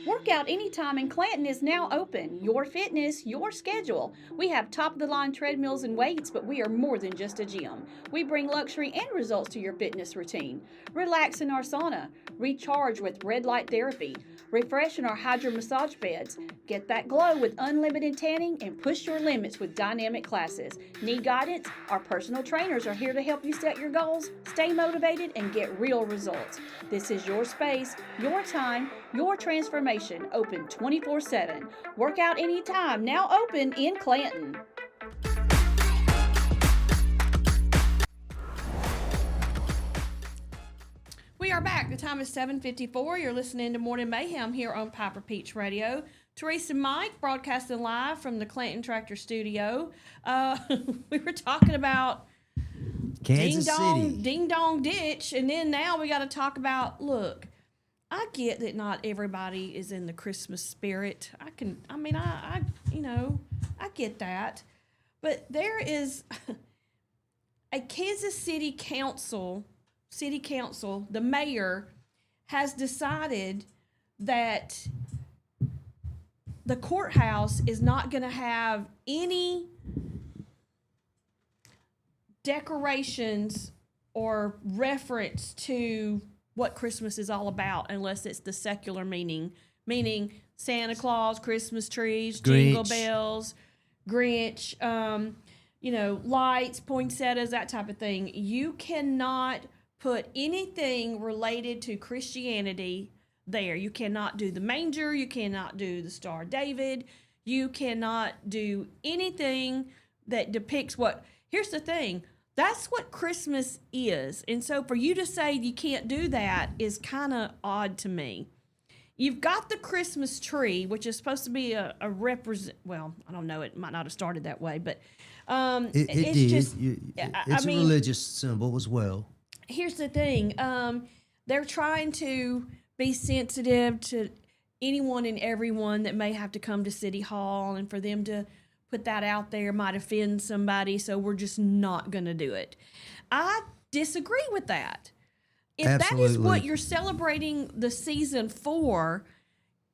Workout Anytime in Clanton is now open. Your fitness, your schedule. We have top-of-the-line treadmills and weights, but we are more than just a gym. We bring luxury and results to your fitness routine. Relax in our sauna. Recharge with red light therapy. Refresh in our hydro massage beds. Get that glow with unlimited tanning and push your limits with dynamic classes. Need guidance? Our personal trainers are here to help you set your goals, stay motivated, and get real results. This is your space, your time, your transformation. Open 24/7. Workout Anytime, now open in Clanton. We are back. The time is 7:54. You're listening to Morning Mayhem here on Piper Peach Radio. Teresa and Mike broadcasting live from the Clanton Tractor Studio. We were talking about Kansas City. Ding Dong Ditch, and then now we got to talk about, look, I get that not everybody is in the Christmas spirit. I get that. But there is a Kansas City council, the mayor has decided that the courthouse is not going to have any decorations or reference to what Christmas is all about unless it's the secular meaning Santa Claus, Christmas trees, jingle bells, Grinch, lights, poinsettias, that type of thing. You cannot put anything related to Christianity there. You cannot do the manger. You cannot do the Star of David. You cannot do anything that depicts what. Here's the thing. That's what Christmas is. And so for you to say you can't do that is kind of odd to me. You've got the Christmas tree, which is supposed to be a represent. Well, I don't know. It might not have started that way, but it it's did. just. It's a religious symbol as well. Here's the thing. They're trying to be sensitive to anyone and everyone that may have to come to City Hall, and for them to put that out there might offend somebody, so we're just not going to do it. I disagree with that. If Absolutely. that is what you're celebrating the season for,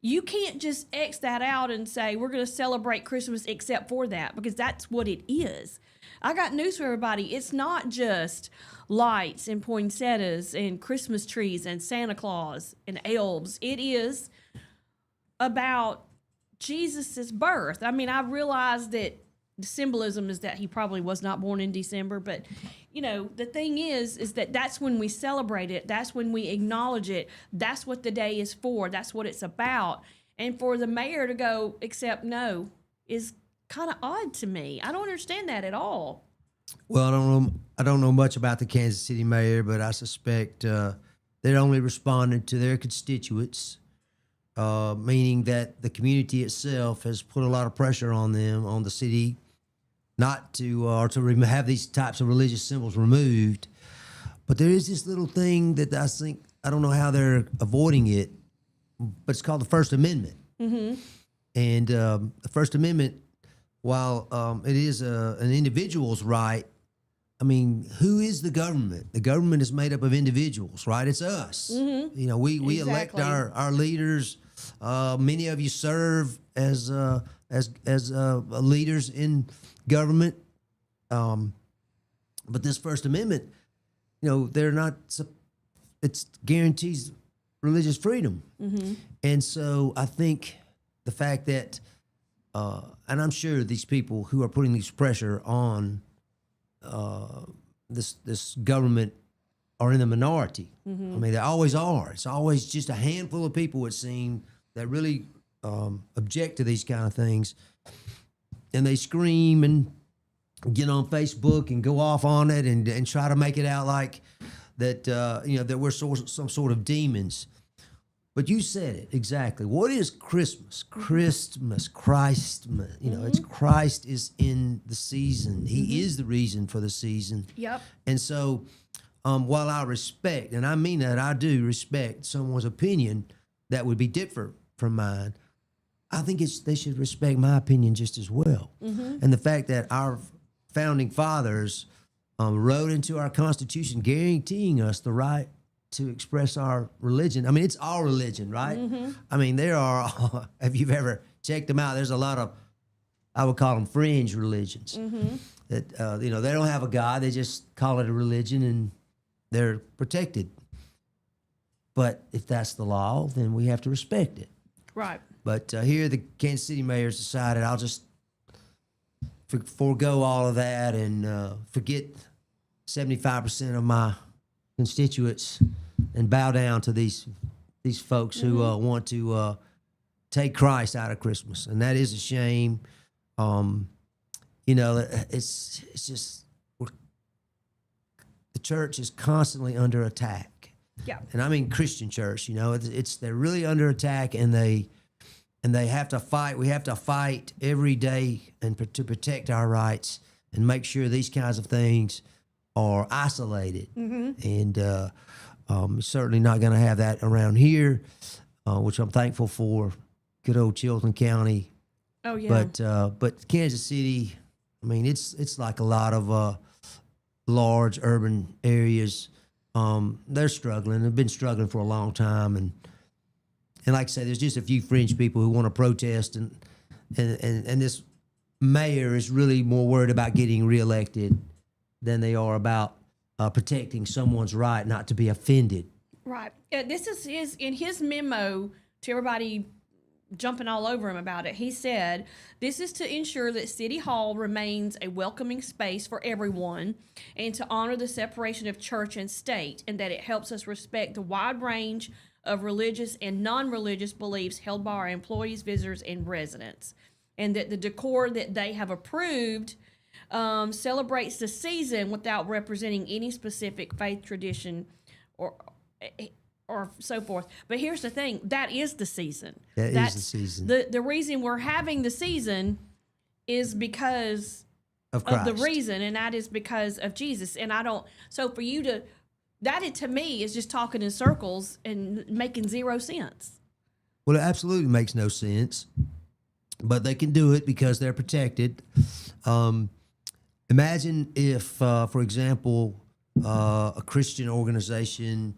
you can't just X that out and say, we're going to celebrate Christmas except for that, because that's what it is. I got news for everybody. It's not just lights and poinsettias and Christmas trees and Santa Claus and elves. It is about Jesus's birth. I mean, I realize that the symbolism is that he probably was not born in December, but the thing is that that's when we celebrate it. That's when we acknowledge it. That's what the day is for. That's what it's about. And for the mayor to go, except no, is kind of odd to me. I don't understand that at all. Well, I don't know much about the Kansas City mayor, but I suspect they're only responding to their constituents. Meaning that the community itself has put a lot of pressure on them, on the city, not to have these types of religious symbols removed. But there is this little thing that I don't know how they're avoiding it, but it's called the First Amendment. Mm-hmm. And the First Amendment, while it is an individual's right, I mean, who is the government? The government is made up of individuals, right? It's us. Mm-hmm. We elect our leaders. Many of you serve as leaders in government. But this First Amendment, they're not. It guarantees religious freedom, and so I think the fact that, and I'm sure these people who are putting this pressure on this government are in the minority. I mean, they always are. It's always just a handful of people, it seems, that really object to these kind of things, and they scream and get on Facebook and go off on it and try to make it out like that that we're some sort of demons. But you said it exactly. What is Christmas? Christmas, Christ. It's Christ is in the season. He is the reason for the season. Yep. And so, while I respect, and I mean that, I do respect someone's opinion that would be different from mine, I think they should respect my opinion just as well. And the fact that our founding fathers wrote into our Constitution guaranteeing us the right to express our religion. I mean, it's our religion, right? I mean, there are, if you've ever checked them out, there's a lot of, I would call them fringe religions. That, they don't have a God, they just call it a religion and they're protected. But if that's the law, then we have to respect it. Right. But here the Kansas City mayor's decided I'll just forego all of that and forget 75% of my constituents and bow down to these folks who want to take Christ out of Christmas, and that is a shame. It's just the church is constantly under attack. Yeah. And I mean Christian church. They're really under attack, and they have to fight. We have to fight every day to protect our rights and make sure these kinds of things are isolated. And certainly not going to have that around here, which I'm thankful for. Good old Chilton County. Oh yeah. But Kansas City, I mean, it's like a lot of large urban areas. They're struggling. They've been struggling for a long time, and like I say, there's just a few fringe people who want to protest, and this mayor is really more worried about getting reelected than they are about protecting someone's right not to be offended. Right. This is in his memo to everybody jumping all over him about it. He said, "This is to ensure that City Hall remains a welcoming space for everyone and to honor the separation of church and state, and that it helps us respect the wide range of religious and non-religious beliefs held by our employees, visitors, and residents, and that the decor that they have approved celebrates the season without representing any specific faith tradition or so forth." But here's the thing, that is the season. That's the season. The reason we're having the season is because of Christ. Of the reason, and that is because of Jesus. And so for you to, to me is just talking in circles and making zero sense. Well, it absolutely makes no sense, but they can do it because they're protected. Imagine if, for example, a Christian organization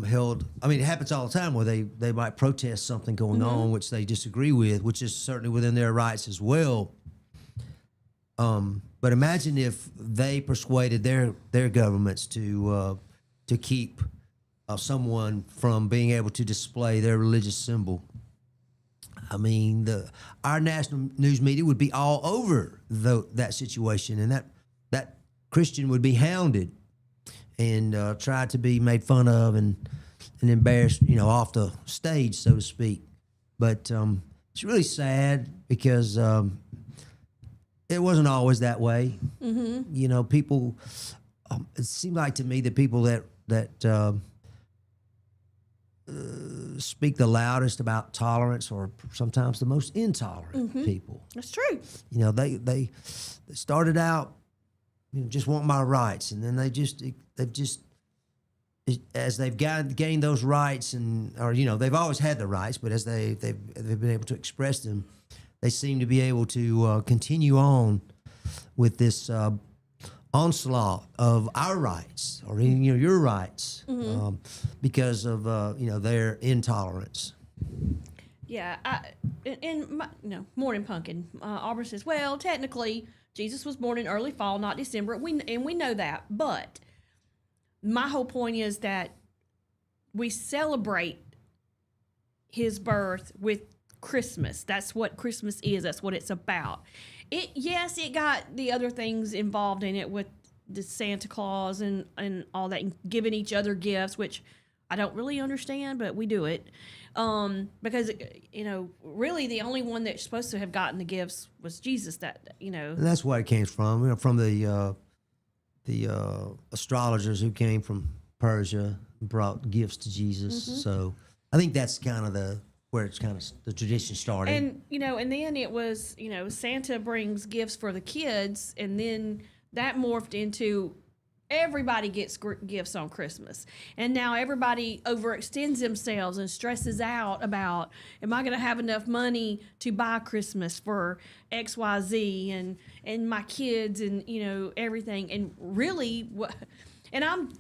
held, I mean, it happens all the time where they might protest something going on which they disagree with, which is certainly within their rights as well. But imagine if they persuaded their governments to keep someone from being able to display their religious symbol. I mean, our national news media would be all over that situation, and that Christian would be hounded and tried to be made fun of and embarrassed, off the stage, so to speak. But it's really sad because it wasn't always that way. People. It seemed like to me the people that speak the loudest about tolerance are sometimes the most intolerant people. That's true. They started out, just want my rights, and then as they've gained those rights, they've always had the rights, but as they've been able to express them, they seem to be able to continue on with this onslaught of our rights or your rights because of their intolerance. Yeah, Morning Pumpkin, Auburn says, well, technically Jesus was born in early fall, not December. We know that, but my whole point is that we celebrate his birth with Christmas. That's what Christmas is. That's what it's about. It got the other things involved in it with the Santa Claus and all that, and giving each other gifts, which I don't really understand, but we do it. Because, really the only one that's supposed to have gotten the gifts was Jesus, And that's where it came from, from the astrologers who came from Persia and brought gifts to Jesus. Mm-hmm. So I think that's kind of where it's kind of the tradition started. And, and then it was, Santa brings gifts for the kids, and then that morphed into everybody gets gifts on Christmas. And now everybody overextends themselves and stresses out about, am I going to have enough money to buy Christmas for XYZ and my kids and, everything. And really, and I'm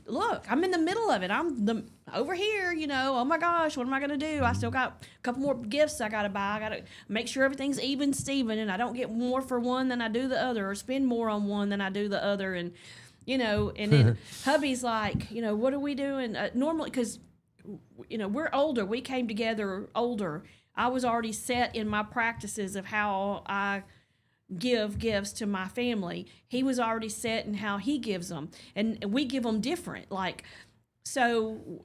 in the middle of it. I'm over here, oh my gosh, what am I going to do? I still got a couple more gifts I got to buy. I got to make sure everything's even Steven, and I don't get more for one than I do the other, or spend more on one than I do the other. And, and then hubby's like, what are we doing? Normally, because, we're older. We came together older. I was already set in my practices of how I give gifts to my family. He was already set in how he gives them. And we give them different. Like, so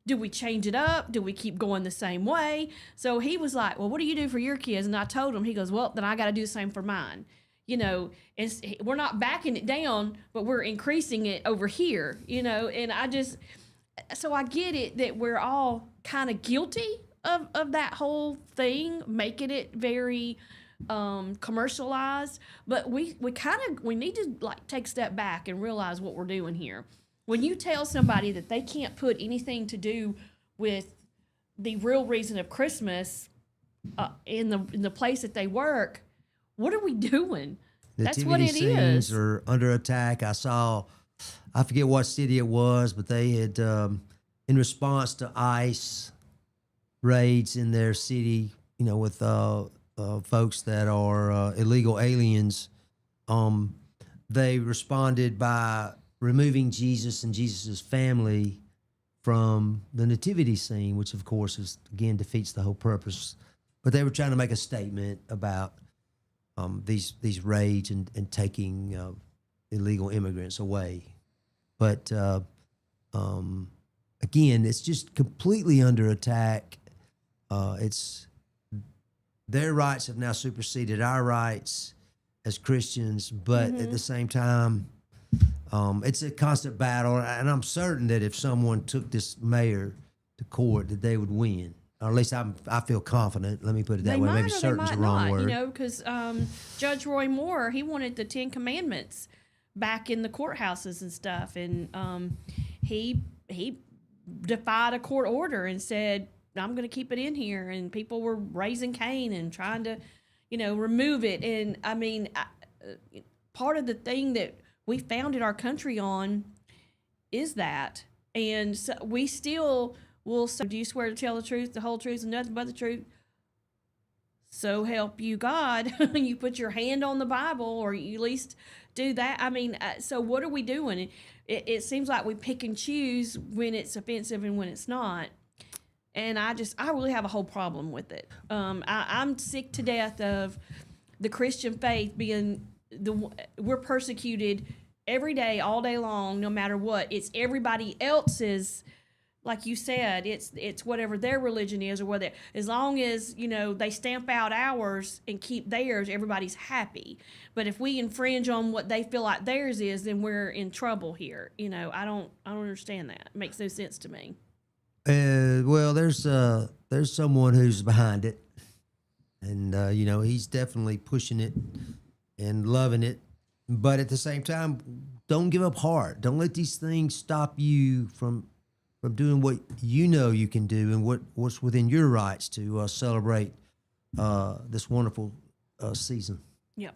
do we change it up? Do we keep going the same way? So he was like, well, what do you do for your kids? And I told him, he goes, well, then I got to do the same for mine. And we're not backing it down, but we're increasing it over here, and so I get it that we're all kind of guilty of that whole thing, making it very commercialized, but we need to like take a step back and realize what we're doing here. When you tell somebody that they can't put anything to do with the real reason of Christmas in the place that they work, what are we doing? That's what it scenes is. are under attack. I forget what city it was, but they had, in response to ICE raids in their city, with folks that are illegal aliens, they responded by removing Jesus and Jesus' family from the nativity scene, which of course again defeats the whole purpose. But they were trying to make a statement about these raids and taking illegal immigrants away. But again, it's just completely under attack. It's their rights have now superseded our rights as Christians, but at the same time, it's a constant battle. And I'm certain that if someone took this mayor to court, that they would win. Or at least I feel confident. Let me put it that way. Maybe certain's the wrong word. Because Judge Roy Moore, he wanted the 10 Commandments back in the courthouses and stuff, and he defied a court order and said, I'm going to keep it in here. And people were raising Cain and trying to, remove it. And I mean, part of the thing that we founded our country on is that, and so we still will say, do you swear to tell the truth, the whole truth, and nothing but the truth? So help you God. You put your hand on the Bible, or you at least do that. I mean, so what are we doing? It seems like we pick and choose when it's offensive and when it's not. And I really have a whole problem with it. I'm sick to death of the Christian faith being we're persecuted every day, all day long, no matter what. It's everybody else's. Like you said, it's whatever their religion is, or whether, as long as, they stamp out ours and keep theirs, everybody's happy. But if we infringe on what they feel like theirs is, then we're in trouble here. I don't understand that. It makes no sense to me. Well, there's someone who's behind it, and he's definitely pushing it and loving it. But at the same time, don't give up heart. Don't let these things stop you from doing what you can do and what's within your rights to celebrate this wonderful season. Yep.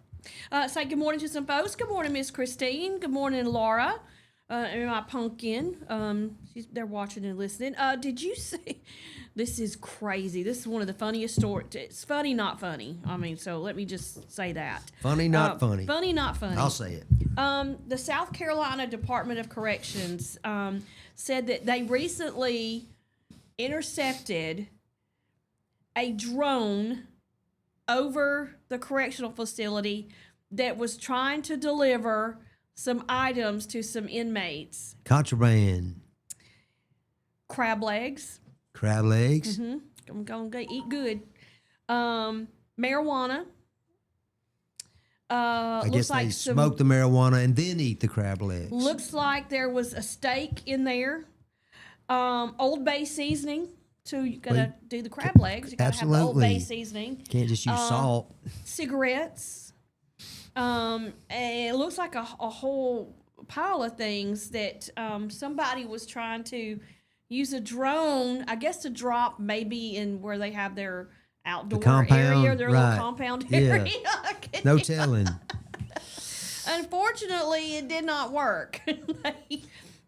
Say good morning to some folks. Good morning, Miss Christine. Good morning, Laura. And my pumpkin. They're watching and listening. Did you see? This is crazy. This is one of the funniest stories. It's funny, not funny. I mean, so let me just say that. Funny, not funny. Funny, not funny. I'll say it. The South Carolina Department of Corrections said that they recently intercepted a drone over the correctional facility that was trying to deliver some items to some inmates. Contraband. Crab legs. Crab legs. I'm going to eat good. Marijuana. I guess like they smoke the marijuana and then eat the crab legs. Looks like there was a steak in there. Old Bay seasoning. So you gotta do the crab legs. You gotta have the Old Bay seasoning. Can't just use salt. Cigarettes. And it looks like a whole pile of things that somebody was trying to use a drone, I guess, to drop maybe in where they have their outdoor area, their little compound area. No telling. Unfortunately, it did not work.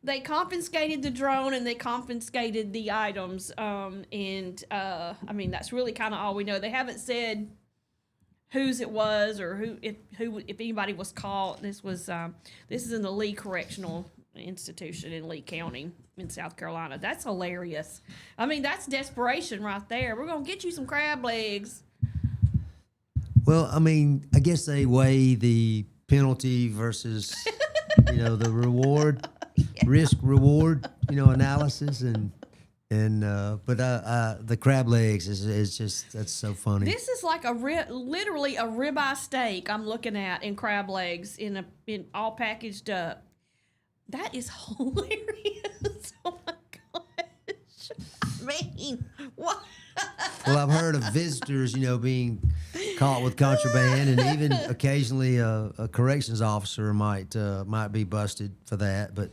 They confiscated the drone and they confiscated the items. I mean, that's really kind of all we know. They haven't said whose it was or if anybody was caught. This is in the Lee Correctional Institution in Lee County in South Carolina. That's hilarious. I mean, that's desperation right there. We're gonna get you some crab legs. Well, I mean, I guess they weigh the penalty versus the reward, risk reward, analysis, but the crab legs is just, that's so funny. This is like literally a ribeye steak I'm looking at in crab legs in all packaged up. That is hilarious. Oh my gosh. I mean, what? Well, I've heard of visitors, being caught with contraband, and even occasionally a corrections officer might be busted for that. But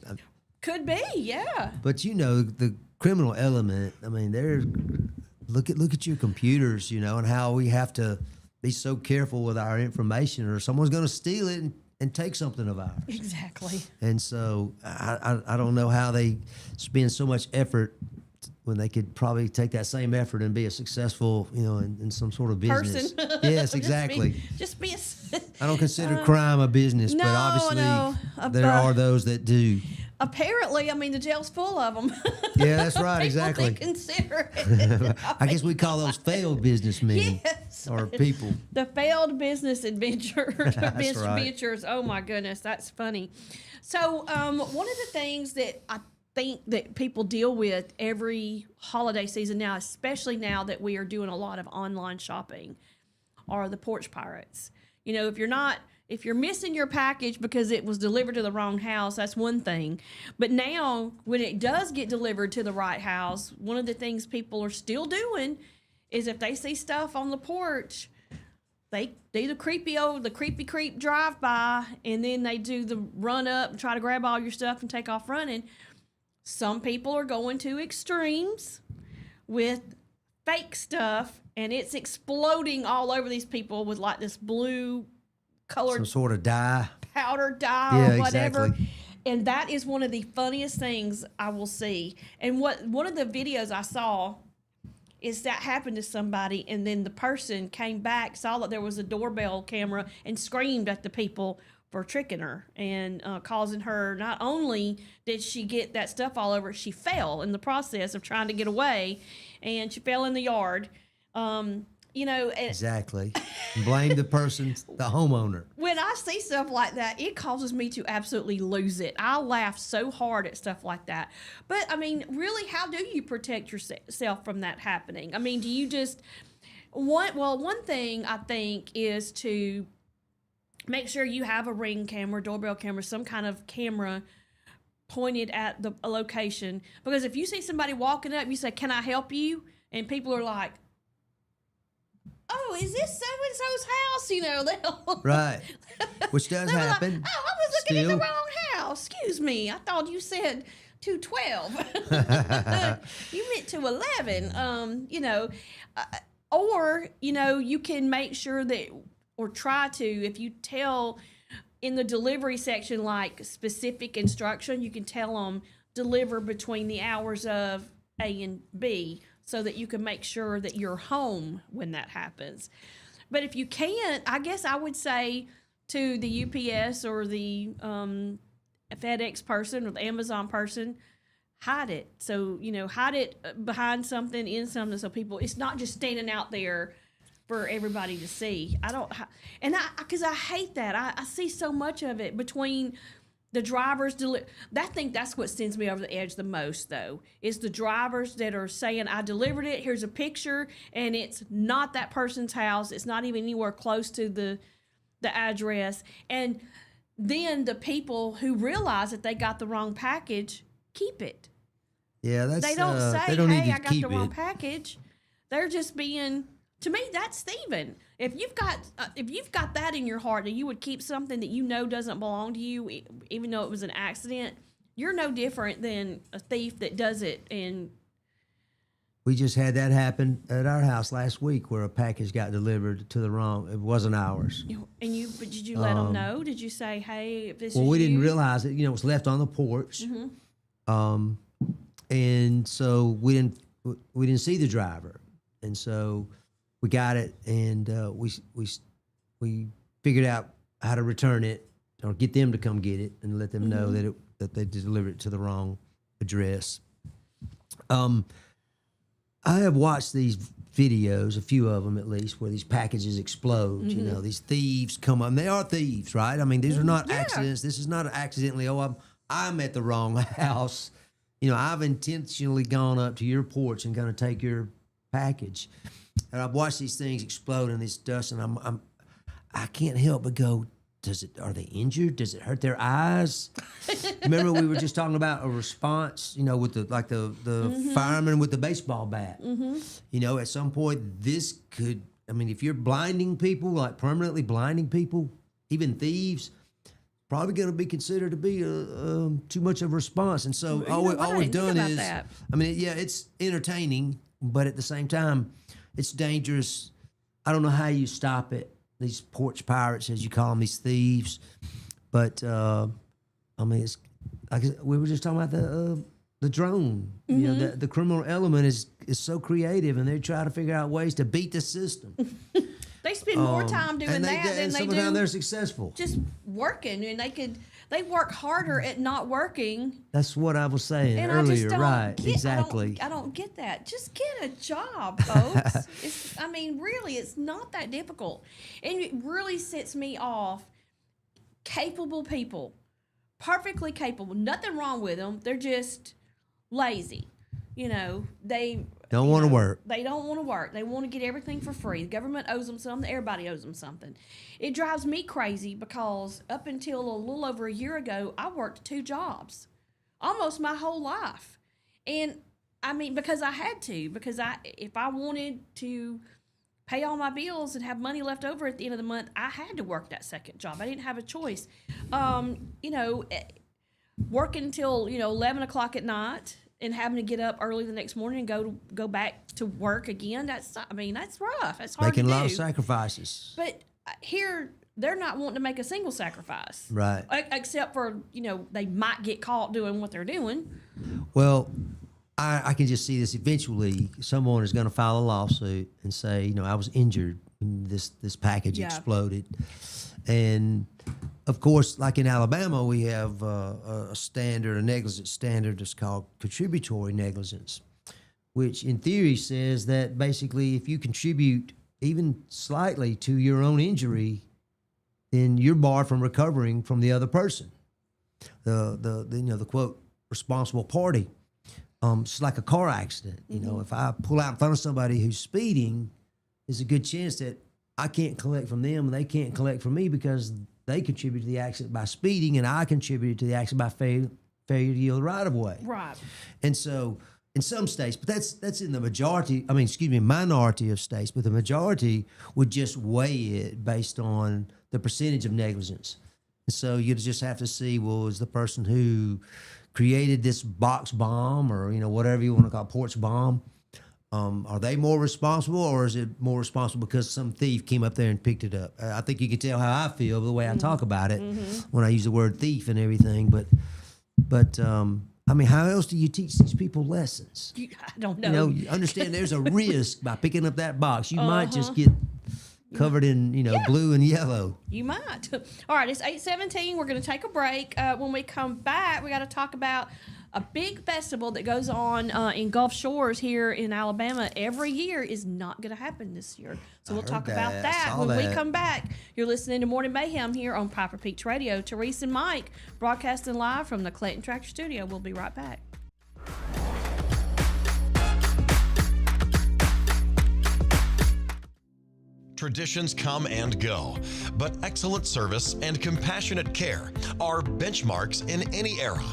could be, yeah. But the criminal element. I mean, look at your computers, and how we have to be so careful with our information, or someone's going to steal it and take something of ours. Exactly. And so I don't know how they spend so much effort when they could probably take that same effort and be a successful, in some sort of business. Person. Yes, exactly. Just be I don't consider crime a business, but obviously there are those that do. Apparently, I mean, the jail's full of them. Yeah, that's right, exactly. Consider it. I guess we call those failed businessmen or people. The failed business adventures. That's right. Adventures. Oh my goodness, that's funny. So, one of the things that I think that people deal with every holiday season now, especially now that we are doing a lot of online shopping, are the porch pirates. If you're missing your package because it was delivered to the wrong house, that's one thing. But now, when it does get delivered to the right house, one of the things people are still doing is if they see stuff on the porch, they do the creepy creep drive by, and then they do the run up and try to grab all your stuff and take off running. Some people are going to extremes with fake stuff, and it's exploding all over these people with like this blue colored, some sort of dye, powder dye, or whatever. Exactly. And that is one of the funniest things I will see. And one of the videos I saw is that happened to somebody, and then the person came back, saw that there was a doorbell camera, and screamed at the people for tricking her and causing her. Not only did she get that stuff all over, she fell in the process of trying to get away, and she fell in the yard. Exactly. Blame the person, the homeowner. When I see stuff like that, it causes me to absolutely lose it. I laugh so hard at stuff like that. But, I mean, really, how do you protect yourself from that happening? I mean, do you just... One thing I think is to make sure you have a Ring camera, doorbell camera, some kind of camera pointed at a location. Because if you see somebody walking up, you say, "Can I help you?" And people are like, "Oh, is this so-and-so's house?" Right. Which does happen. Like, "Oh, I was looking in the wrong house. Excuse me. I thought you said 212. You meant 211." Or, you can make sure that, or try to, if you tell in the delivery section, like specific instruction, you can tell them deliver between the hours of A and B, so that you can make sure that you're home when that happens. But if you can't, I guess I would say to the UPS or the FedEx person or the Amazon person, hide it. So, hide it behind something, in something, so people, it's not just standing out there for everybody to see. Because I hate that. I see so much of it between The drivers I think that's what sends me over the edge the most, though, is the drivers that are saying, I delivered it, here's a picture, and it's not that person's house. It's not even anywhere close to the address. And then the people who realize that they got the wrong package keep it. Yeah, that's They don't say, they don't need hey, to I got keep the wrong it. package. They're just being, to me, that's thieving. If you've got that in your heart that you would keep something that you know doesn't belong to you, even though it was an accident, you're no different than a thief that does it. And We just had that happen at our house last week, where a package got delivered to the wrong. It wasn't ours. but did you let them know? Did you say, hey, if this is Well, we didn't you? realize it. It was left on the porch, Mm-hmm. and so we didn't see the driver, and so we got it, and we figured out how to return it or get them to come get it and let them know that they delivered it to the wrong address. I have watched these videos, a few of them at least, where these packages explode. These thieves come up. And they are thieves, right? I mean, these are not accidents. This is not accidentally, I'm at the wrong house. I've intentionally gone up to your porch and going to take your package. And I've watched these things explode in this dust, and I can't help but go, are they injured? Does it hurt their eyes? Remember we were just talking about a response, with the fireman with the baseball bat. At some point this could, if you're blinding people, like permanently blinding people, even thieves, probably going to be considered to be too much of a response. And so all we've done is, it's entertaining, but at the same time, it's dangerous. I don't know how you stop it. These porch pirates, as you call them, these thieves. But it's like we were just talking about the drone. The criminal element is so creative, and they try to figure out ways to beat the system. They spend more time doing that than they do. Sometimes they're successful. Just working, and they work harder at not working. That's what I was saying And earlier, I just don't right? get, Exactly. I don't get that. Just get a job, folks. Really, it's not that difficult. And it really sets me off. Capable people, perfectly capable, nothing wrong with them. They're just lazy. They Don't want to work. They don't want to work. They want to get everything for free. The government owes them something. Everybody owes them something. It drives me crazy because up until a little over a year ago, I worked 2 jobs, almost my whole life. And because I had to, because if I wanted to pay all my bills and have money left over at the end of the month, I had to work that second job. I didn't have a choice. Working until 11 o'clock at night and having to get up early the next morning and go back to work again. That's rough. That's hard to do. Making a lot of sacrifices. But here, they're not wanting to make a single sacrifice. Right. Except for, they might get caught doing what they're doing. Well, I can just see this. Eventually, someone is going to file a lawsuit and say, I was injured when this package exploded. And, of course, like in Alabama, we have a negligence standard that's called contributory negligence, which in theory says that basically if you contribute even slightly to your own injury, then you're barred from recovering from the other person. The quote, responsible party. It's like a car accident. If I pull out in front of somebody who's speeding, there's a good chance that I can't collect from them and they can't collect from me because they contributed to the accident by speeding and I contributed to the accident by failure to yield right of way. Right. And so in some states, but that's in the minority of states, but the majority would just weigh it based on the percentage of negligence. And so you just have to see, well, is the person who created this box bomb or, whatever you want to call it, porch bomb, are they more responsible or is it more responsible because some thief came up there and picked it up? I think you can tell how I feel the way I talk about it when I use the word thief and everything. But how else do you teach these people lessons? I don't know. You understand there's a risk by picking up that box. You might just get covered in, blue and yellow. You might. All right, it's 8:17. We're going to take a break. When we come back, we got to talk about a big festival that goes on in Gulf Shores here in Alabama every year is not going to happen this year. So we'll talk about that when we come back. You're listening to Morning Mayhem here on Piper Peach Radio. Teresa and Mike broadcasting live from the Clayton Tractor Studio. We'll be right back. Traditions come and go, but excellent service and compassionate care are benchmarks in any era.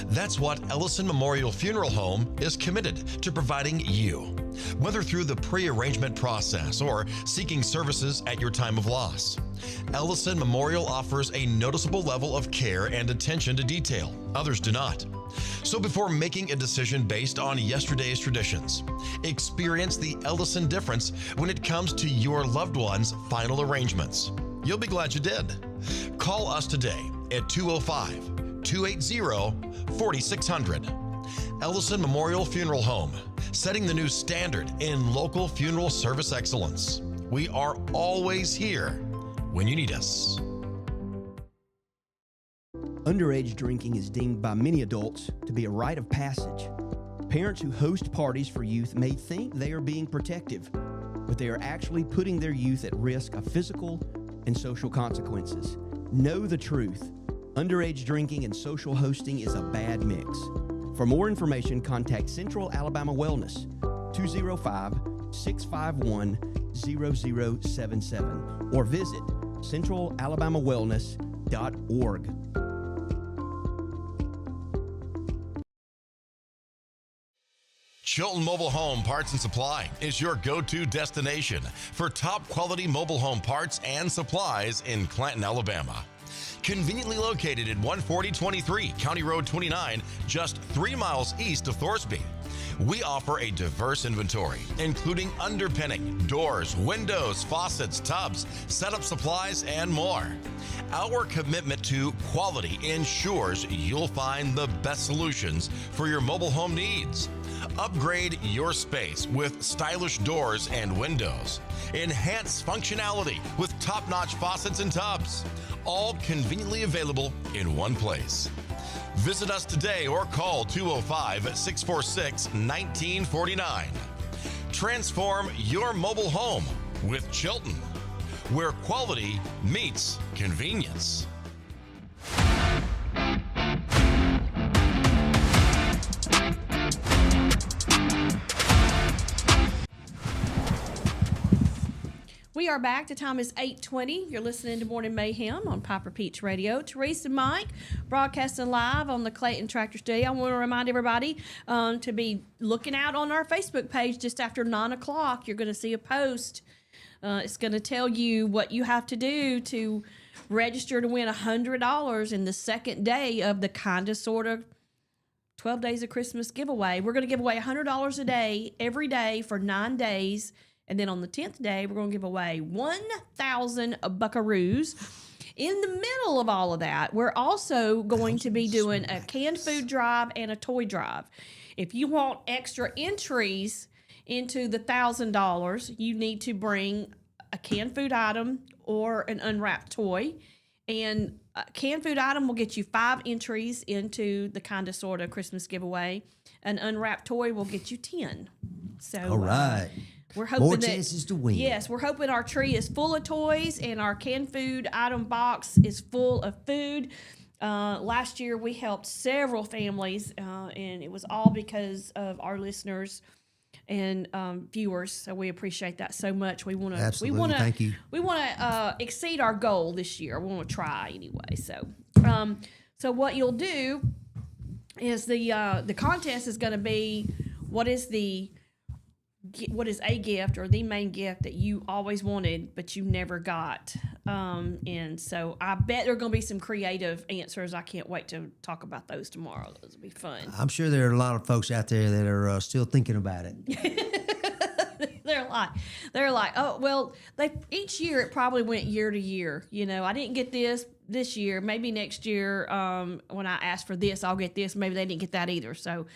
That's what Ellison Memorial Funeral Home is committed to providing you. Whether through the pre-arrangement process or seeking services at your time of loss, Ellison Memorial offers a noticeable level of care and attention to detail others do not. So before making a decision based on yesterday's traditions, experience the Ellison difference when it comes to your loved one's final arrangements. You'll be glad you did. Call us today at 205-280-4600. Ellison Memorial Funeral Home, setting the new standard in local funeral service excellence. We are always here when you need us. Underage drinking is deemed by many adults to be a rite of passage. Parents who host parties for youth may think they are being protective, but they are actually putting their youth at risk of physical and social consequences. Know the truth. Underage drinking and social hosting is a bad mix. For more information, contact Central Alabama Wellness, 205-651-0077, or visit centralalabamawellness.org. Chilton Mobile Home Parts and Supply is your go-to destination for top quality mobile home parts and supplies in Clanton, Alabama. Conveniently located at 14023 County Road 29, just 3 miles east of Thorsby. We offer a diverse inventory, including underpinning, doors, windows, faucets, tubs, setup supplies, and more. Our commitment to quality ensures you'll find the best solutions for your mobile home needs. Upgrade your space with stylish doors and windows. Enhance functionality with top-notch faucets and tubs. All conveniently available in one place. Visit us today or call 205-646-1949. Transform your mobile home with Chilton, where quality meets convenience. We are back. The time is 8:20. You're listening to Morning Mayhem on Piper Peach Radio. Teresa and Mike broadcasting live on the Clayton Tractor Studio. I want to remind everybody to be looking out on our Facebook page just after 9 o'clock. You're going to see a post. It's going to tell you what you have to do to register to win $100 in the second day of the Kinda Sorta 12 Days of Christmas giveaway. We're going to give away $100 a day every day for 9 days. And then on the 10th day, we're going to give away 1,000 buckaroos. In the middle of all of that, we're also going to be doing a canned food drive and a toy drive. If you want extra entries into the $1,000, you need to bring a canned food item or an unwrapped toy. And a canned food item will get you 5 entries into the Kinda Sorta Christmas giveaway. An unwrapped toy will get you 10. So, all right. We're hoping more chances to win. Yes, we're hoping our tree is full of toys and our canned food item box is full of food. Last year we helped several families, and it was all because of our listeners and viewers. So we appreciate that so much. We want to absolutely thank you. We want to exceed our goal this year. We want to try anyway. So so what you'll do is the contest is going to be what is a gift or the main gift that you always wanted but you never got, and so I bet there are going to be some creative answers. I can't wait to talk about those tomorrow. Those will be fun. I'm sure there are a lot of folks out there that are still thinking about it. They're like, oh well, each year it probably went year to year. You know, I didn't get this year. Maybe next year, when I ask for this, I'll get this. Maybe they didn't get that either. So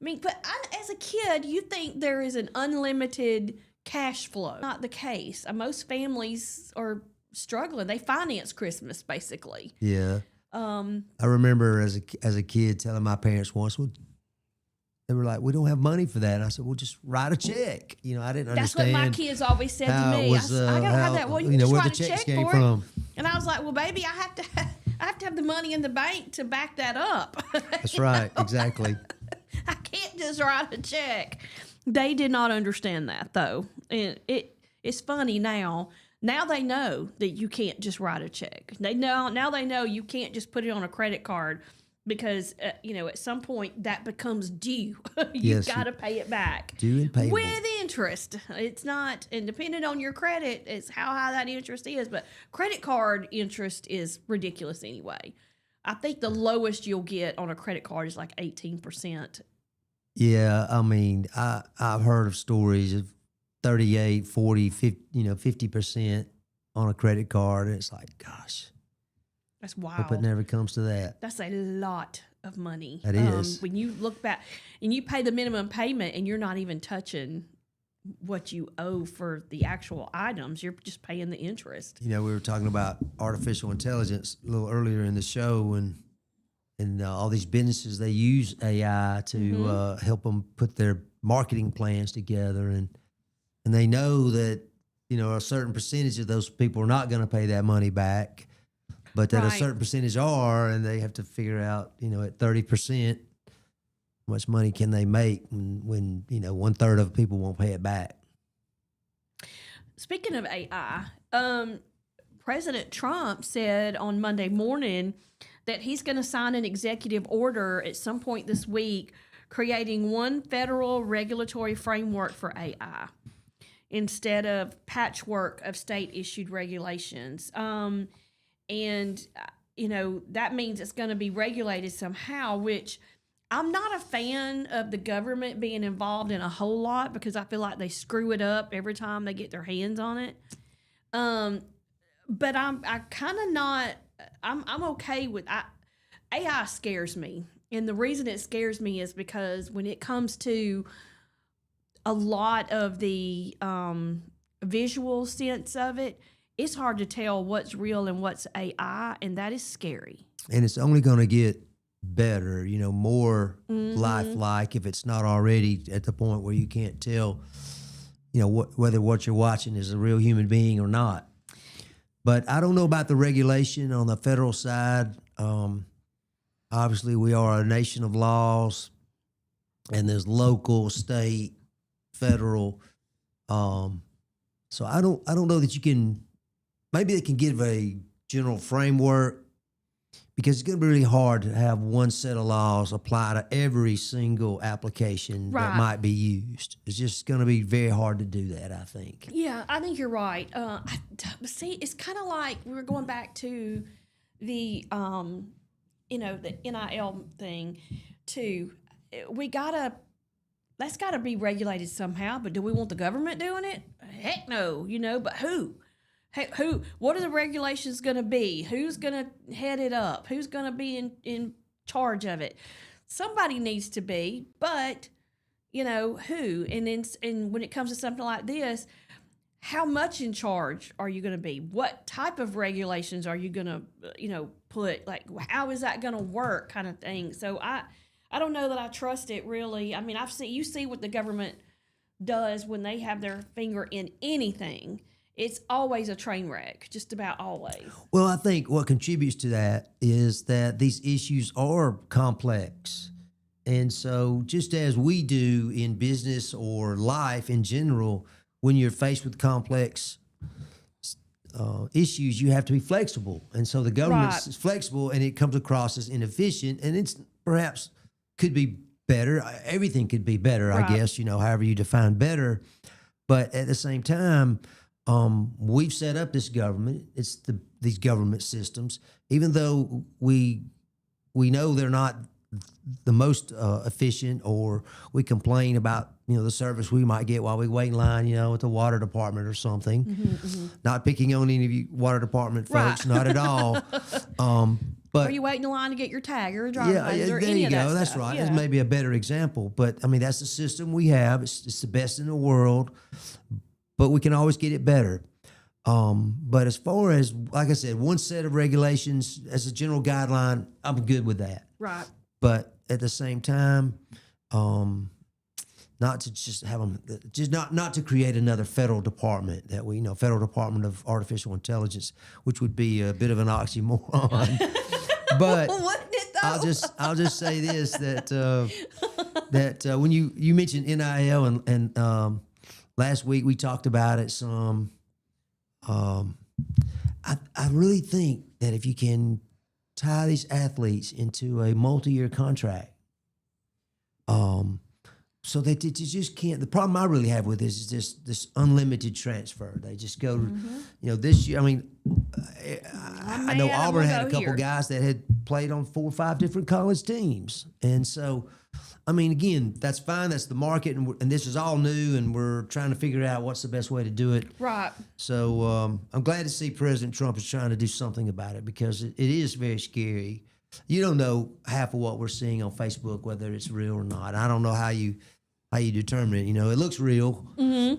I mean, but as a kid, you think there is an unlimited cash flow. Not the case. Most families are struggling. They finance Christmas, basically. Yeah. I remember as a kid telling my parents once, well, they were like, we don't have money for that. And I said, well, just write a check. You know, I didn't That's understand. what my kids always said to how it me. was, I gotta have how, that. Well, you you know, just where write the a checks check came for from. it. And I was like, well, baby, I have to have the money in the bank to back that up. That's right. Exactly. I can't just write a check. They did not understand that though. And it's funny now. Now they know that you can't just write a check. Now they know you can't just put it on a credit card because at some point that becomes due. You've got to pay it back. Due and payable. With interest. It's not, and depending on your credit, it's how high that interest is. But credit card interest is ridiculous anyway. I think the lowest you'll get on a credit card is like 18%. Yeah, I mean, I've heard of stories of 38, 40, 50, 50% on a credit card. And it's like, gosh, That's wild. hope it never comes to that. That's a lot of money. That is. When you look back and you pay the minimum payment and you're not even touching what you owe for the actual items, you're just paying the interest. We were talking about artificial intelligence a little earlier in the show, and all these businesses, they use AI to help them put their marketing plans together, and they know that a certain percentage of those people are not going to pay that money back, but that a Right. certain percentage are, and they have to figure out at 30%, how much money can they make when 1/3 of people won't pay it back. Speaking of AI, President Trump said on Monday morning that he's going to sign an executive order at some point this week creating one federal regulatory framework for AI instead of patchwork of state-issued regulations. That means it's going to be regulated somehow, which I'm not a fan of the government being involved in a whole lot because I feel like they screw it up every time they get their hands on it. But I'm okay with AI scares me. And the reason it scares me is because when it comes to a lot of the visual sense of it, it's hard to tell what's real and what's AI, and that is scary. And it's only going to get better, more lifelike if it's not already at the point where you can't tell, whether what you're watching is a real human being or not. But I don't know about the regulation on the federal side. Obviously, we are a nation of laws, and there's local, state, federal. So I don't know that you can. Maybe they can give a general framework, because it's going to be really hard to have one set of laws apply to every single application that might be used. It's just going to be very hard to do that, I think. Yeah, I think you're right. See, it's kind of like we were going back to the, the NIL thing too. That's gotta be regulated somehow, but do we want the government doing it? Heck no, but who? Hey, who? What are the regulations going to be? Who's going to head it up? Who's going to be in charge of it? Somebody needs to be, but who? And when it comes to something like this, how much in charge are you going to be? What type of regulations are you going to put? Like, how is that going to work? Kind of thing. So I don't know that I trust it really. I mean, you see what the government does when they have their finger in anything. It's always a train wreck, just about always. Well, I think what contributes to that is that these issues are complex. And so just as we do in business or life in general, when you're faced with complex issues, you have to be flexible. And so the government is flexible, and it comes across as inefficient, and it's perhaps could be better. Everything could be better, I guess, however you define better. But at the same time, we've set up this government. It's these government systems, even though we know they're not the most efficient, or we complain about the service we might get while we wait in line, at the water department or something. Not picking on any of you water department folks, not at all. But are you waiting in line to get your tag or a driver's license or there any you of that go. That's stuff? right. Yeah. That's maybe a better example. But I mean, that's the system we have. It's the best in the world. But we can always get it better. But as far as, like I said, one set of regulations as a general guideline, I'm good with that. Right. But at the same time, not to just have them, just not to create another federal department that we, Federal Department of Artificial Intelligence, which would be a bit of an oxymoron. But Wouldn't it though? I'll just say this, that when you mentioned NIL and last week we talked about it some. I really think that if you can tie these athletes into a multi-year contract, so that you just can't. The problem I really have with this is just this unlimited transfer. They just go, this year. I mean, I know Auburn had a couple guys that had played on 4 or 5 different college teams, and so. I mean, again, that's fine. That's the market, and this is all new, and we're trying to figure out what's the best way to do it. Right. So I'm glad to see President Trump is trying to do something about it because it is very scary. You don't know half of what we're seeing on Facebook, whether it's real or not. I don't know how you determine it. It looks real,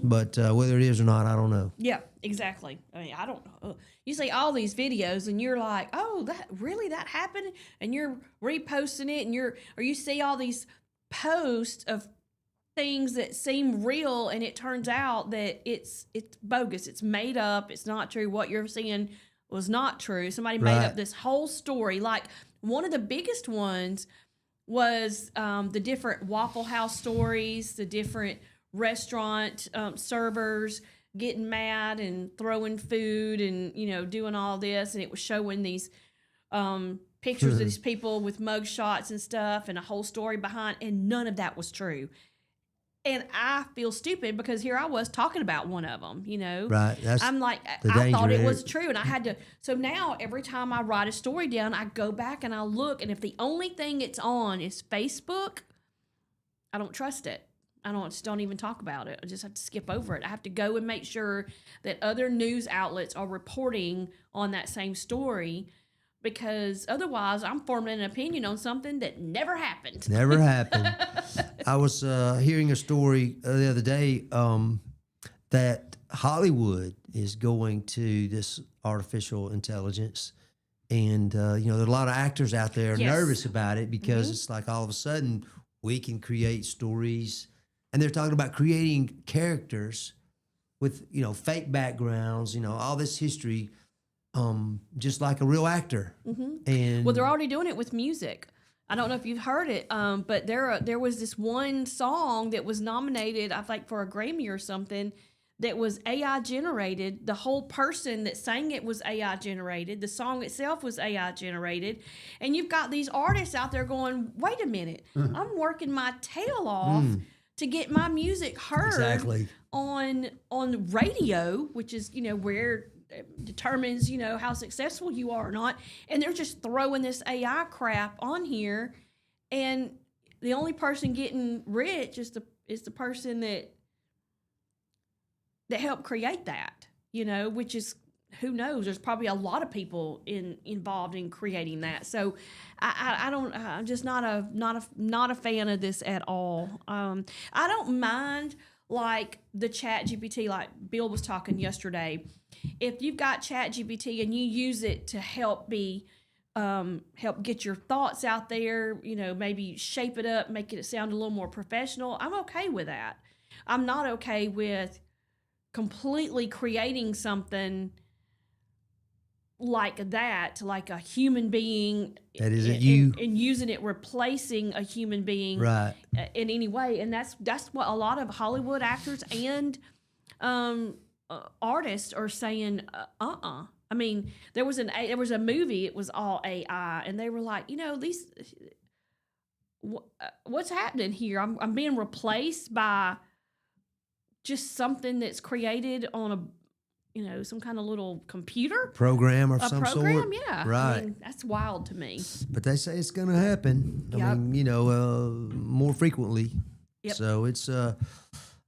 but whether it is or not, I don't know. Yeah, exactly. I mean, I don't know. You see all these videos and you're like, oh, that happened? And you're reposting it or you see all these posts of things that seem real and it turns out that it's bogus. It's made up. It's not true. What you're seeing was not true. Somebody made up this whole story. Like one of the biggest ones was the different Waffle House stories, the different restaurant servers getting mad and throwing food and, doing all this. And it was showing these pictures of these people with mug shots and stuff and a whole story behind, and none of that was true. And I feel stupid because here I was talking about one of them, Right. I'm like, I thought it was true. And I had to, so now every time I write a story down, I go back and I look. And if the only thing it's on is Facebook, I don't trust it. Just don't even talk about it. I just have to skip over it. I have to go and make sure that other news outlets are reporting on that same story, because otherwise I'm forming an opinion on something that never happened. Never happened. I was hearing a story the other day that Hollywood is going to this artificial intelligence. And, there are a lot of actors out there nervous about it because it's like all of a sudden we can create stories. And they're talking about creating characters with, fake backgrounds, all this history, just like a real actor. And well, they're already doing it with music. I don't know if you've heard it, but there was this one song that was nominated, I think, for a Grammy or something, that was AI generated. The whole person that sang it was AI generated. The song itself was AI generated. And you've got these artists out there going, wait a minute, I'm working my tail off to get my music heard on radio, which is, where it determines, how successful you are or not. And they're just throwing this AI crap on here. And the only person getting rich is the person that helped create that, which is, who knows? There's probably a lot of people involved in creating that. So I'm just not a fan of this at all. I don't mind like the Chat GPT, like Bill was talking yesterday. If you've got Chat GPT and you use it to help get your thoughts out there, maybe shape it up, make it sound a little more professional, I'm okay with that. I'm not okay with completely creating something like that, like a human being that isn't you, and using it, replacing a human being in any way. And that's what a lot of Hollywood actors and artists are saying. I mean, there was a movie, it was all AI, and they were like, these what's happening here? I'm being replaced by just something that's created on a some kind of little computer program of some sort. Yeah, right. I mean, that's wild to me. But they say it's going to happen. I mean, more frequently. Yep. So it's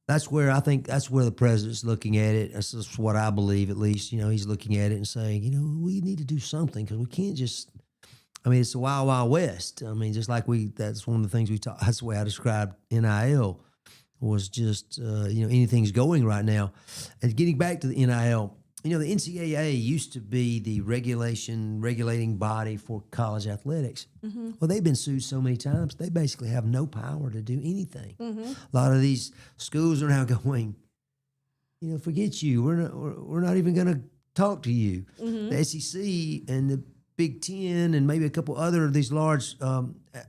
that's where the president's looking at it. That's just what I believe, at least. He's looking at it and saying, we need to do something because we can't just. I mean, it's the wild, wild west. I mean, just like that's one of the things we talk. That's the way I described NIL. Was just anything's going right now. And getting back to the NIL, the NCAA used to be the regulating body for college athletics. Well, they've been sued so many times, they basically have no power to do anything. A lot of these schools are now going, forget you. We're not even going to talk to you. The SEC and the Big Ten and maybe a couple other of these large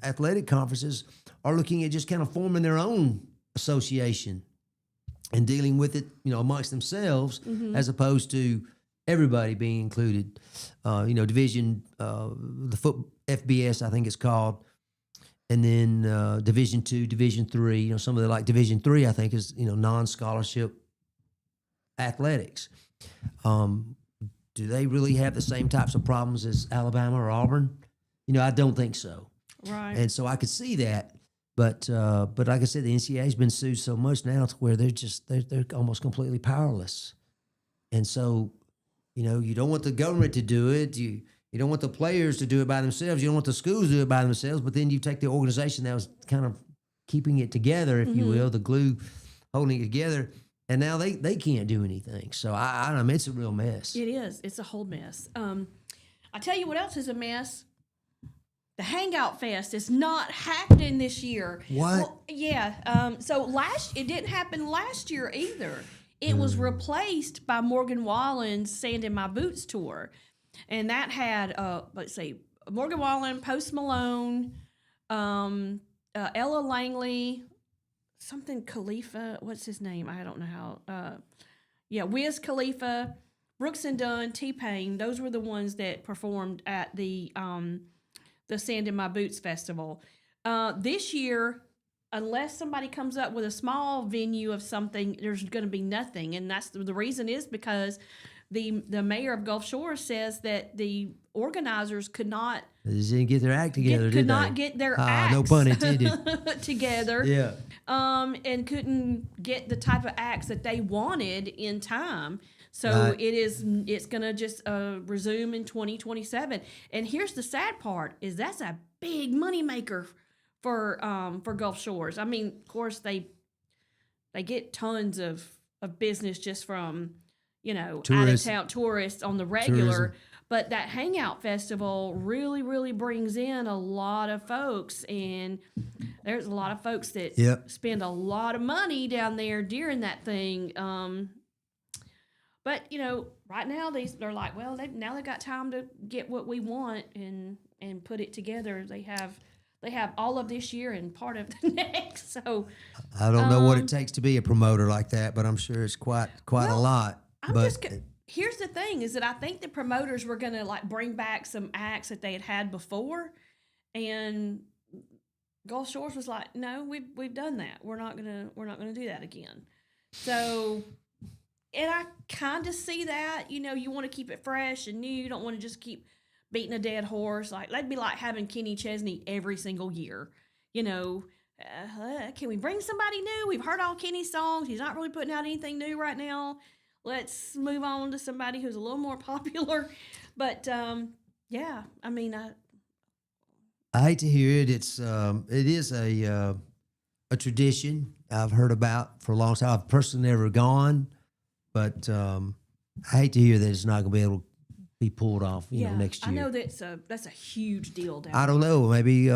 athletic conferences are looking at just kind of forming their own association and dealing with it, amongst themselves, as opposed to everybody being included. Division, the FBS, I think it's called, and then Division II, Division III. Some of the like Division III, I think, is non-scholarship athletics. Do they really have the same types of problems as Alabama or Auburn? I don't think so. Right. And so I could see that. But like I said, the NCAA has been sued so much now to where they're almost completely powerless. And so, you don't want the government to do it. You don't want the players to do it by themselves. You don't want the schools to do it by themselves. But then you take the organization that was kind of keeping it together, if you will, the glue holding it together, and now they can't do anything. So I don't know. It's a real mess. It is. It's a whole mess. I tell you what else is a mess. The Hangout Fest is not happening this year. What? Well, yeah. So it didn't happen last year either. It was replaced by Morgan Wallen's Sand in My Boots tour. And that had, let's see, Morgan Wallen, Post Malone, Ella Langley, something Khalifa. What's his name? I don't know how. Wiz Khalifa, Brooks and Dunn, T-Pain. Those were the ones that performed at the Sand in My Boots festival. This year, unless somebody comes up with a small venue of something, there's going to be nothing. And that's the reason is because the mayor of Gulf Shores says that the organizers could not They just didn't get their act together, could not get their acts no pun intended. together. Yeah. And couldn't get the type of acts that they wanted in time. So Right. it's going to just resume in 2027. And here's the sad part is that's a big moneymaker for Gulf Shores. I mean, of course, they get tons of business just from, Tourists. out-of-town tourists on the regular. Tourism. But that Hangout Festival really, really brings in a lot of folks. And there's a lot of folks that Yep. spend a lot of money down there during that thing. But right now they're like, well, they've got time to get what we want and put it together. They have all of this year and part of the next. So I don't know what it takes to be a promoter like that, but I'm sure it's quite a lot. Here's the thing: is that I think the promoters were gonna bring back some acts that they had before, and Gulf Shores was like, no, we've done that. We're not gonna do that again. So. And I kind of see that, you want to keep it fresh and new. You don't want to just keep beating a dead horse. That'd be like having Kenny Chesney every single year. Can we bring somebody new? We've heard all Kenny's songs. He's not really putting out anything new right now. Let's move on to somebody who's a little more popular. But yeah, I mean, I hate to hear it. It is a tradition I've heard about for a long time. I've personally never gone. But I hate to hear that it's not going to be able to be pulled off, next year. I know that's a huge deal down I don't know. Maybe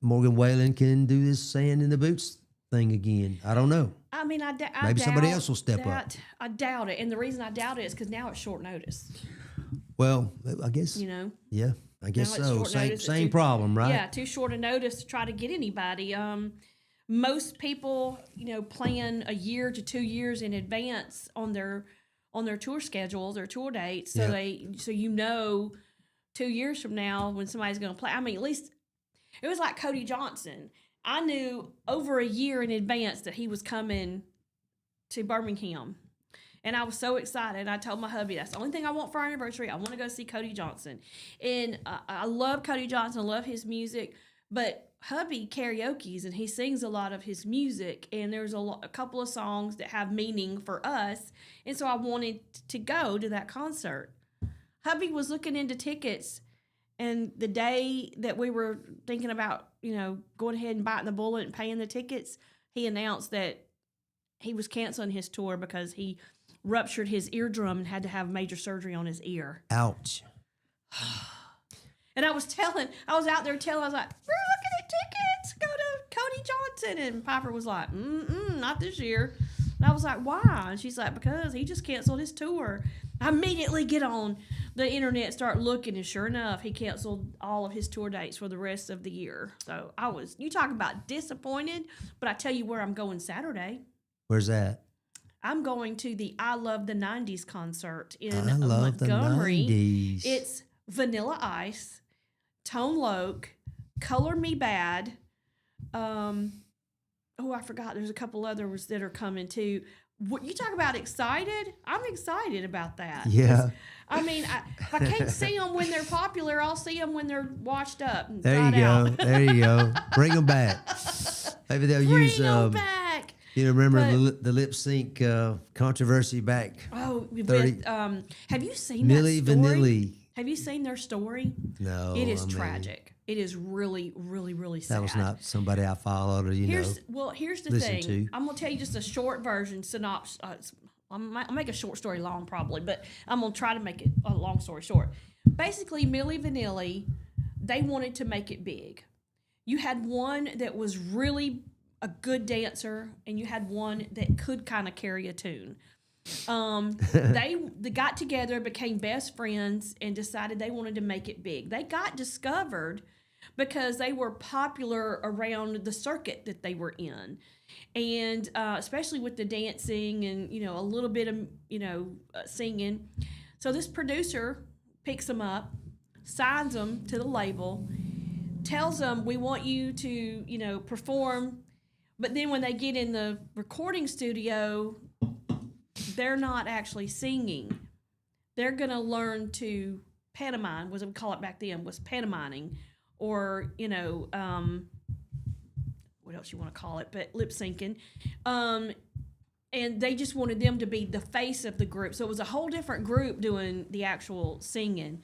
Morgan Wallen can do this Sand in the Boots thing again. I don't know. I mean, Maybe somebody else will step up. I doubt it. And the reason I doubt it is because now it's short notice. Well, I guess. Yeah, I guess Now it's so. short Same notice. problem, right? Yeah, too short a notice to try to get anybody. Most people, plan a year to 2 years in advance on their tour schedules, their tour dates, so Yeah. 2 years from now when somebody's going to play. I mean, at least it was like Cody Johnson. I knew over a year in advance that he was coming to Birmingham, and I was so excited. I told my hubby, that's the only thing I want for our anniversary. I want to go see Cody Johnson, and I love Cody Johnson. I love his music, but hubby karaoke's and he sings a lot of his music, and there's a couple of songs that have meaning for us, and so I wanted to go to that concert. Hubby was looking into tickets, and the day that we were thinking about going ahead and biting the bullet and paying the tickets, he announced that he was canceling his tour because he ruptured his eardrum and had to have major surgery on his ear. Ouch. And I was out there telling, I was like, we're looking at tickets, go to Cody Johnson. And Piper was like, not this year. And I was like, why? And she's like, because he just canceled his tour. I immediately get on the internet, start looking, and sure enough, he canceled all of his tour dates for the rest of the year. So you talk about disappointed, but I tell you where I'm going Saturday. Where's that? I'm going to the I Love the 90s concert in I love Montgomery. the 90s. It's Vanilla Ice, Tone Loc, Color Me Bad. I forgot. There's a couple others that are coming too. What you talk about excited? I'm excited about that. Yeah. I mean, if I can't see them when they're popular, I'll see them when they're washed up and There you dried go. out. There you go. Bring them back. Maybe they'll use. Bring them back. You know, remember But- the lip sync controversy back? Oh, 30 with, have you seen Milli that story? Vanilli. Have you seen their story? No, It is I mean, tragic. It is really, really, really sad. That was not somebody I followed or Here's the listen thing. to. I'm gonna tell you just a short version synopsis. I'll make a short story long probably, but I'm gonna try to make it a long story short. Basically, Milli Vanilli, they wanted to make it big. You had one that was really a good dancer, and you had one that could kind of carry a tune. They got together, became best friends, and decided they wanted to make it big. They got discovered because they were popular around the circuit that they were in, and especially with the dancing and a little bit of singing. So this producer picks them up, signs them to the label, tells them, we want you to perform. But then when they get in the recording studio, they're not actually singing. They're going to learn to pantomime, was what we call it back then, was pantomiming, or, what else you want to call it, but lip syncing. And they just wanted them to be the face of the group. So it was a whole different group doing the actual singing.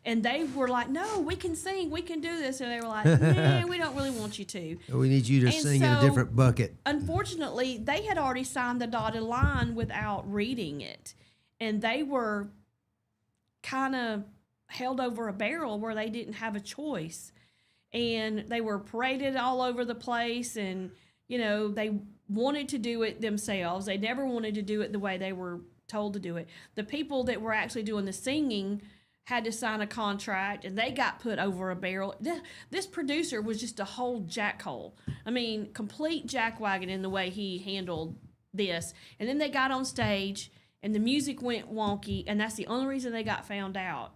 And they were like, no, we can sing, we can do this. And they were like, nah, we don't really want you to. We need you to And sing in a so, different bucket. Unfortunately, they had already signed the dotted line without reading it. And they were kind of held over a barrel where they didn't have a choice. And they were paraded all over the place. And, they wanted to do it themselves. They never wanted to do it the way they were told to do it. The people that were actually doing the singing had to sign a contract, and they got put over a barrel. This producer was just a whole jackhole. I mean, complete jackwagon in the way he handled this. And then they got on stage, and the music went wonky, and that's the only reason they got found out.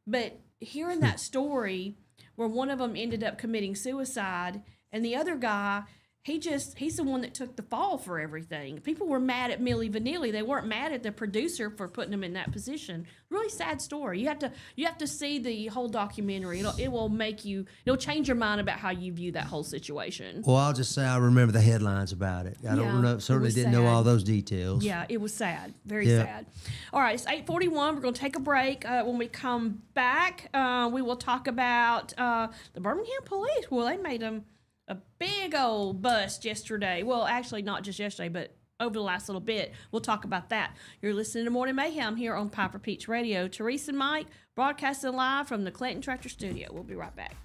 But hearing that story where one of them ended up committing suicide, and the other guy, he's the one that took the fall for everything. People were mad at Milli Vanilli. They weren't mad at the producer for putting him in that position. Really sad story. You have to see the whole documentary. It'll change your mind about how you view that whole situation. Well, I'll just say I remember the headlines about it. I don't know. Certainly was didn't know sad. all those details. Yeah, it was sad. Very Yeah. sad. All right, it's 8:41. We're going to take a break. When we come back, we will talk about the Birmingham police. Well, they made them a big old bust yesterday. Well, actually, not just yesterday, but over the last little bit. We'll talk about that. You're listening to Morning Mayhem here on Piper Peach Radio. Teresa and Mike broadcasting live from the Clinton Tractor Studio. We'll be right back.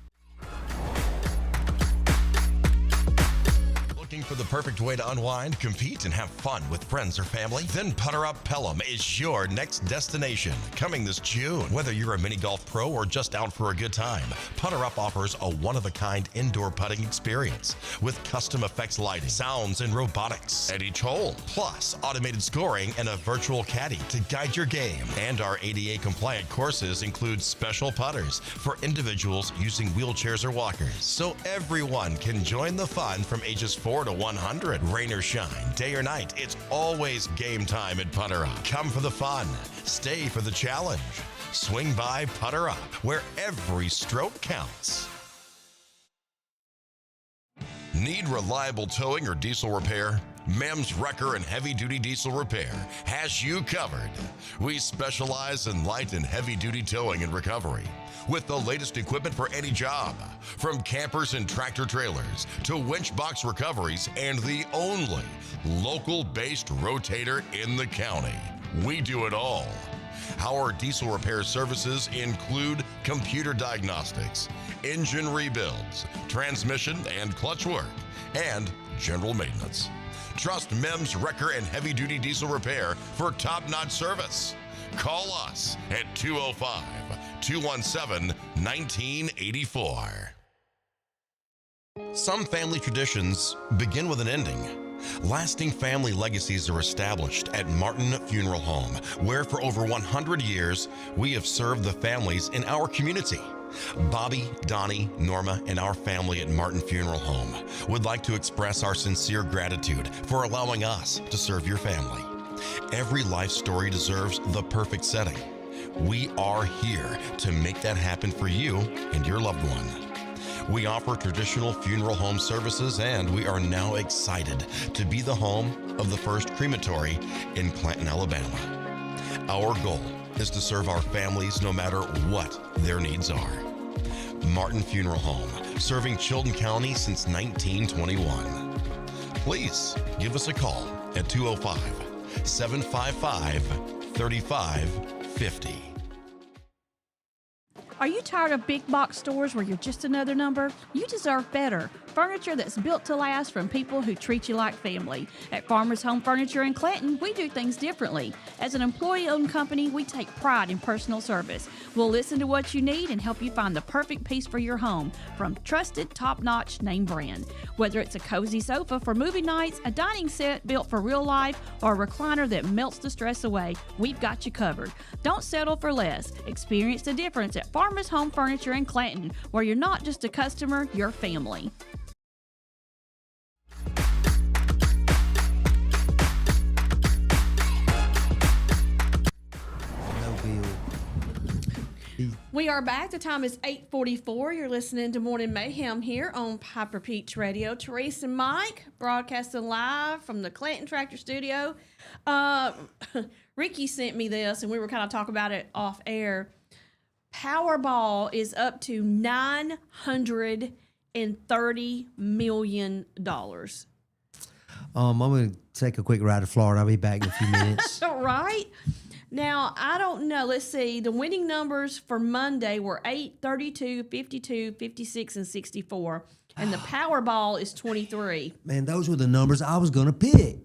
Looking for the perfect way to unwind, compete, and have fun with friends or family? Then Putter Up Pelham is your next destination. Coming this June. Whether you're a mini golf pro or just out for a good time, Putter Up offers a one-of-a-kind indoor putting experience with custom effects lighting, sounds, and robotics at each hole, plus automated scoring and a virtual caddy to guide your game. And our ADA-compliant courses include special putters for individuals using wheelchairs or walkers, so everyone can join the fun from ages 4 to 100. Rain or shine, day or night, it's always game time at Putter Up. Come for the fun, stay for the challenge. Swing by Putter Up, where every stroke counts. Need reliable towing or diesel repair? MEMS Wrecker and Heavy Duty Diesel Repair has you covered. We specialize in light and heavy duty towing and recovery with the latest equipment for any job, from campers and tractor trailers to winch box recoveries, and the only local-based rotator in the county. We do it all. Our diesel repair services include computer diagnostics, engine rebuilds, transmission and clutch work, and general maintenance. Trust MEMS Wrecker and Heavy Duty Diesel Repair for top-notch service. Call us at 205-217-1984. Some family traditions begin with an ending. Lasting family legacies are established at Martin Funeral Home, where for over 100 years, we have served the families in our community. Bobby, Donnie, Norma, and our family at Martin Funeral Home would like to express our sincere gratitude for allowing us to serve your family. Every life story deserves the perfect setting. We are here to make that happen for you and your loved one. We offer traditional funeral home services, and we are now excited to be the home of the first crematory in Clanton, Alabama. Our goal is to serve our families no matter what their needs are. Martin Funeral Home, serving Chilton County since 1921. Please give us a call at 205-755-3550. Are you tired of big box stores where you're just another number? You deserve better. Furniture that's built to last from people who treat you like family. At Farmers Home Furniture in Clanton, we do things differently. As an employee-owned company, we take pride in personal service. We'll listen to what you need and help you find the perfect piece for your home from trusted, top-notch name brand. Whether it's a cozy sofa for movie nights, a dining set built for real life, or a recliner that melts the stress away, we've got you covered. Don't settle for less. Experience the difference at Farmers Home Furniture in Clanton, where you're not just a customer, you're family. We are back. The time is 8:44. You're listening to Morning Mayhem here on Piper Peach Radio. Therese and Mike broadcasting live from the Clanton Tractor Studio. Ricky sent me this, and we were kind of talking about it off air. Powerball is up to $930 million. I'm going to take a quick ride to Florida. I'll be back in a few minutes. Right? Now, I don't know. Let's see. The winning numbers for Monday were 8, 32, 52, 56, and 64. And the Powerball is 23. Man, those were the numbers I was going to pick.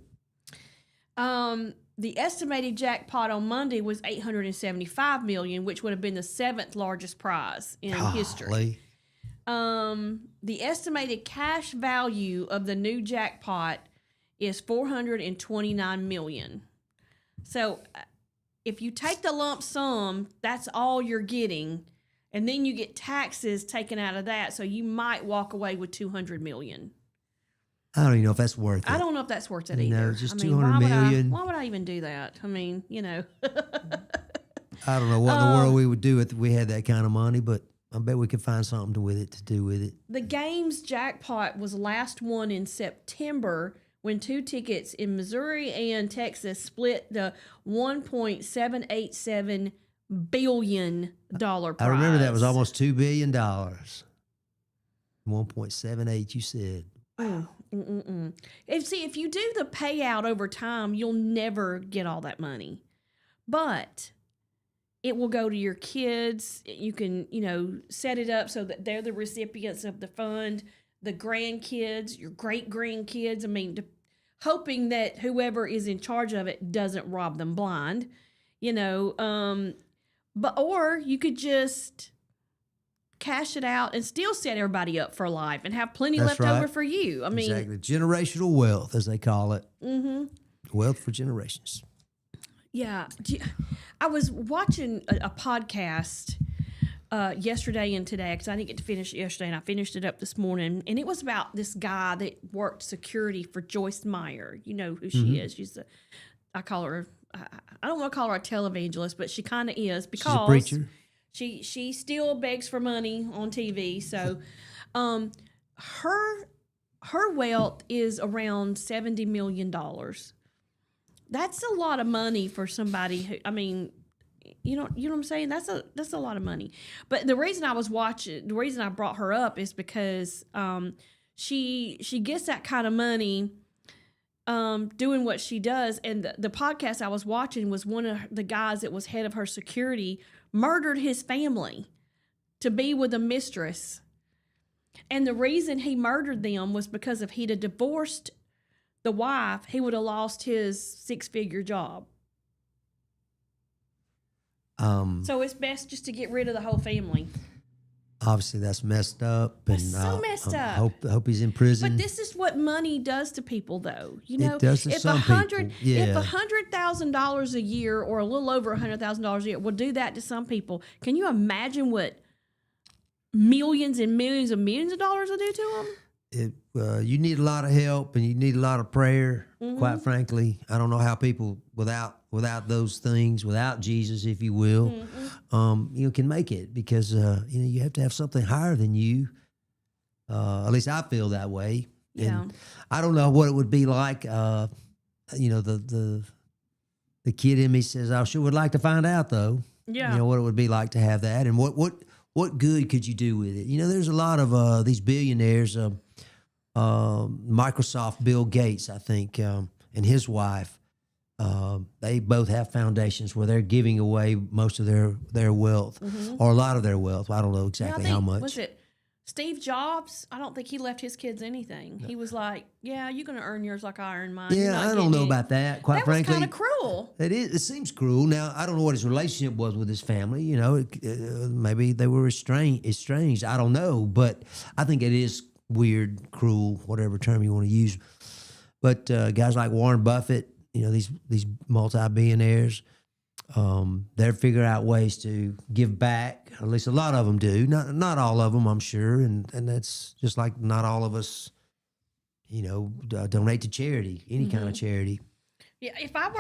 The estimated jackpot on Monday was $875 million, which would have been the 7th largest prize in history. The estimated cash value of the new jackpot is $429 million. So if you take the lump sum, that's all you're getting, and then you get taxes taken out of that, so you might walk away with $200 million. I don't even know if that's worth it. I don't know if that's worth it either. No, just $200 million. Why would I even do that? I mean, you know. I don't know what in the world we would do if we had that kind of money, but I bet we could find something to do with it. The game's jackpot was last won in September when 2 tickets in Missouri and Texas split the $1.787 billion prize. I remember that was almost $2 billion. 1.78, you said. If you do the payout over time, you'll never get all that money. But it will go to your kids. You can, set it up so that they're the recipients of the fund, the grandkids, your great-grandkids. I mean, hoping that whoever is in charge of it doesn't rob them blind, or you could just cash it out and still set everybody up for life and have plenty left over for you. I mean, exactly. Generational wealth, as they call it. Mm-hmm. Wealth for generations. Yeah. I was watching a podcast yesterday and today because I didn't get to finish it yesterday, and I finished it up this morning. And it was about this guy that worked security for Joyce Meyer. You know who she is. She's I call her, I don't want to call her a televangelist, but she kind of is because she's a preacher. She still begs for money on TV. So her wealth is around $70 million. That's a lot of money for somebody who, I mean, you know what I'm saying? That's a lot of money. But the reason I brought her up is because she gets that kind of money doing what she does. And the podcast I was watching was one of the guys that was head of her security murdered his family to be with a mistress. And the reason he murdered them was because if he'd have divorced the wife, he would have lost his 6-figure job. So it's best just to get rid of the whole family. Obviously, that's messed up. That's and so messed up. Hope he's in prison. But this is what money does to people, though. You know, It does to some people. Yeah. If $100,000 a year, or a little over $100,000 a year, will do that to some people, can you imagine what millions and millions and millions of dollars will do to them? You need a lot of help, and you need a lot of prayer. Mm-hmm. Quite frankly, I don't know how people without those things, without Jesus, if you will, Mm-hmm. can make it, because you have to have something higher than you. At least I feel that way. Yeah. And I don't know what it would be like. The kid in me says, I sure would like to find out, though. Yeah. You know what it would be like to have that, and what good could you do with it? You know, there's a lot of these billionaires. Microsoft, Bill Gates, I think, and his wife, they both have foundations where they're giving away most of their wealth, or a lot of their wealth. I don't know exactly how much. Was it Steve Jobs? I don't think he left his kids anything. He was like, "Yeah, you're going to earn yours like I earn mine." Yeah, I don't know about that. Quite That was frankly, kind of cruel. it is. It seems cruel. Now, I don't know what his relationship was with his family. You know, maybe they were estranged. I don't know, but I think it is weird, cruel, whatever term you want to use. But guys like Warren Buffett, these multi-billionaires, they're figuring out ways to give back. At least a lot of them do. Not all of them, I'm sure, and that's just like not all of us, donate to charity, any kind of charity. Yeah, if I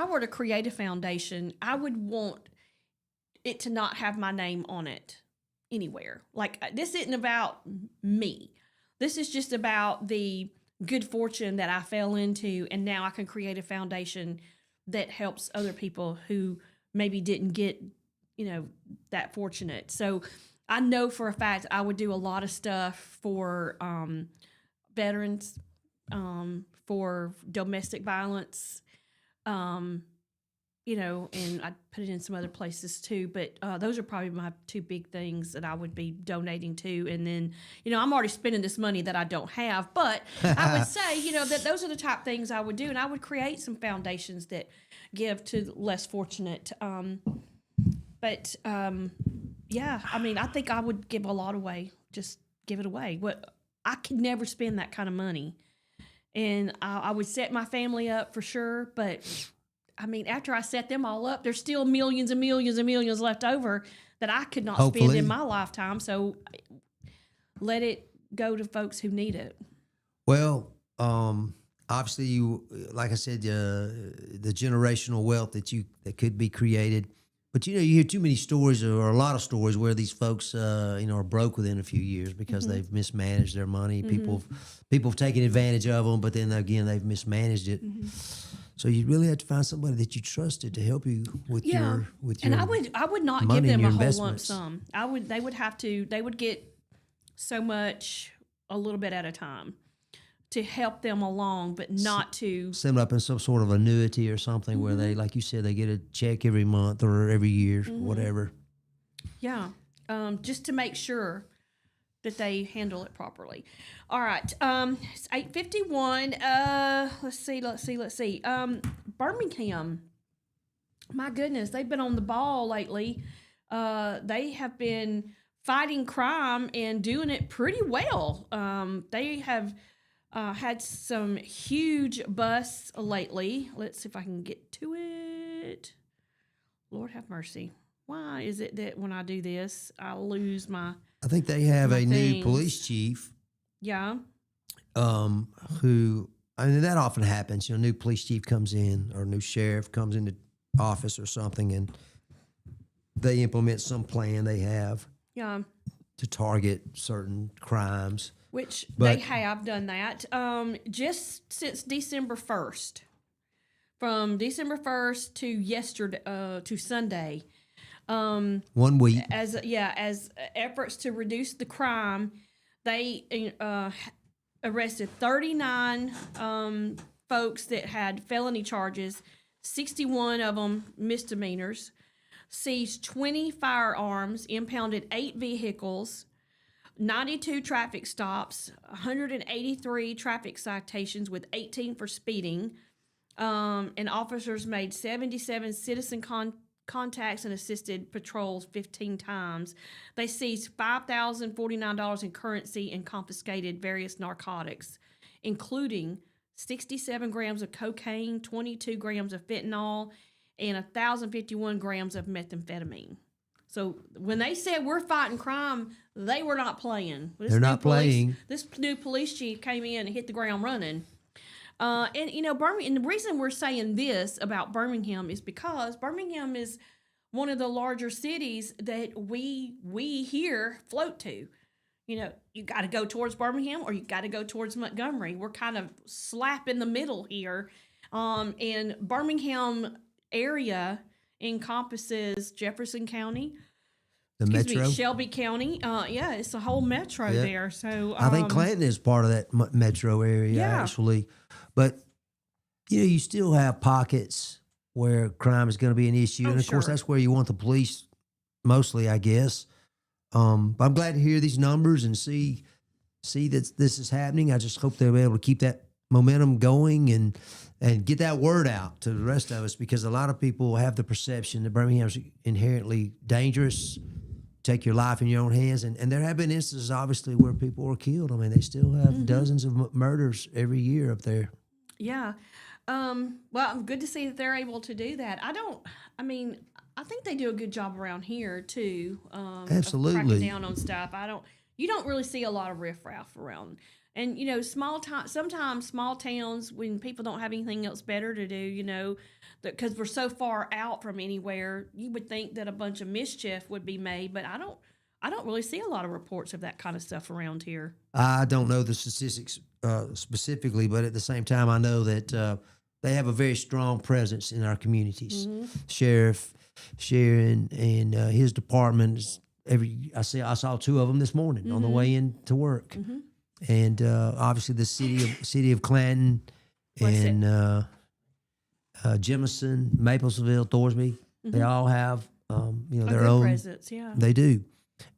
were to create a foundation, I would want it to not have my name on it anywhere. Like, this isn't about me. This is just about the good fortune that I fell into, and now I can create a foundation that helps other people who maybe didn't get, that fortunate. So I know for a fact I would do a lot of stuff for veterans, for domestic violence, and I'd put it in some other places too. But those are probably my two big things that I would be donating to. And then, I'm already spending this money that I don't have. But I would say, that those are the top things I would do. And I would create some foundations that give to less fortunate. Yeah, I think I would give a lot away. Just give it away. I could never spend that kind of money. And I would set my family up for sure. But after I set them all up, there's still millions and millions and millions left over that I could not spend in my lifetime. So let it go to folks who need it. Well, obviously, you, like I said, the generational wealth that could be created. But you hear too many stories, or a lot of stories, where these folks, are broke within a few years because they've mismanaged their money. People have taken advantage of them, but then again, they've mismanaged it. So you really have to find somebody that you trusted to help you with your And I would not give them a whole lump sum. They would get so much a little bit at a time to help them along, but not to set them up in some sort of annuity or something where they, like you said, they get a check every month or every year, whatever. Yeah, just to make sure that they handle it properly. All right, it's 8:51. Let's see. Birmingham. My goodness, they've been on the ball lately. They have been fighting crime and doing it pretty well. They have had some huge busts lately. Let's see if I can get to it. Lord have mercy. Why is it that when I do this, I lose my... I think they have a new things. police chief. Yeah. Who, that often happens. A new police chief comes in, or a new sheriff comes into office or something, and they implement some plan they have to target certain crimes. Which they have done that just since December 1st. From December 1st to yesterday, to Sunday. 1 week. As efforts to reduce the crime, they arrested 39 folks that had felony charges, 61 of them misdemeanors, seized 20 firearms, impounded 8 vehicles, 92 traffic stops, 183 traffic citations with 18 for speeding, and officers made 77 citizen contacts and assisted patrols 15 times. They seized $5,049 in currency and confiscated various narcotics, including 67 grams of cocaine, 22 grams of fentanyl, and 1,051 grams of methamphetamine. So when they said we're fighting crime, they were not playing. They're not playing. This new police chief came in and hit the ground running. And you know, Birmingham. And the reason we're saying this about Birmingham is because Birmingham is one of the larger cities that we here float to. You know, you got to go towards Birmingham or you got to go towards Montgomery. We're kind of slap in the middle here. And Birmingham area encompasses Jefferson County, Metro, Shelby County. Yeah, it's a whole metro there. So I think Clanton is part of that metro area actually. But you know, you still have pockets where crime is going to be an issue, and of course that's where you want the police mostly, I guess. But I'm glad to hear these numbers and see that this is happening. I just hope they'll be able to keep that momentum going and get that word out to the rest of us, because a lot of people have the perception that Birmingham's inherently dangerous, take your life in your own hands. And there have been instances, obviously, where people were killed. I mean, they still have dozens of murders every year up there. Yeah. Well, good to see that they're able to do that. I think they do a good job around here too. Absolutely. Of cracking down on stuff. You don't really see a lot of riffraff around. And, you know, sometimes small towns, when people don't have anything else better to do, you know, because we're so far out from anywhere, you would think that a bunch of mischief would be made, but I don't really see a lot of reports of that kind of stuff around here. I don't know the statistics specifically, but at the same time, I know that they have a very strong presence in our communities. Sheriff Sharon and his department. I saw 2 of them this morning on the way in to work. And obviously the city of Clanton and Jemison, Maplesville, Thorsby, they all have their own presence. Yeah, they do,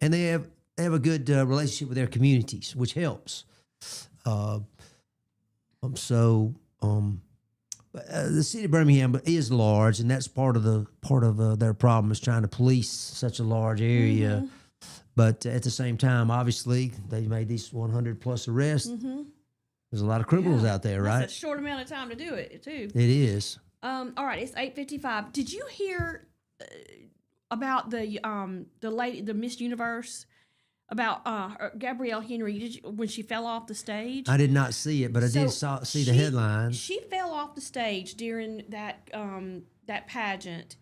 and they have a good relationship with their communities, which helps. The city of Birmingham is large, and that's part of their problem is trying to police such a large area. But at the same time, obviously, they made these 100 plus arrests. There's a lot of criminals out there, right? That's a short amount of time to do it, too. It is. All right, it's 8:55. Did you hear about the lady, the Miss Universe, about Gabrielle Henry? When she fell off the stage? I did not see it, but I did see the headline. She fell off the stage during that pageant.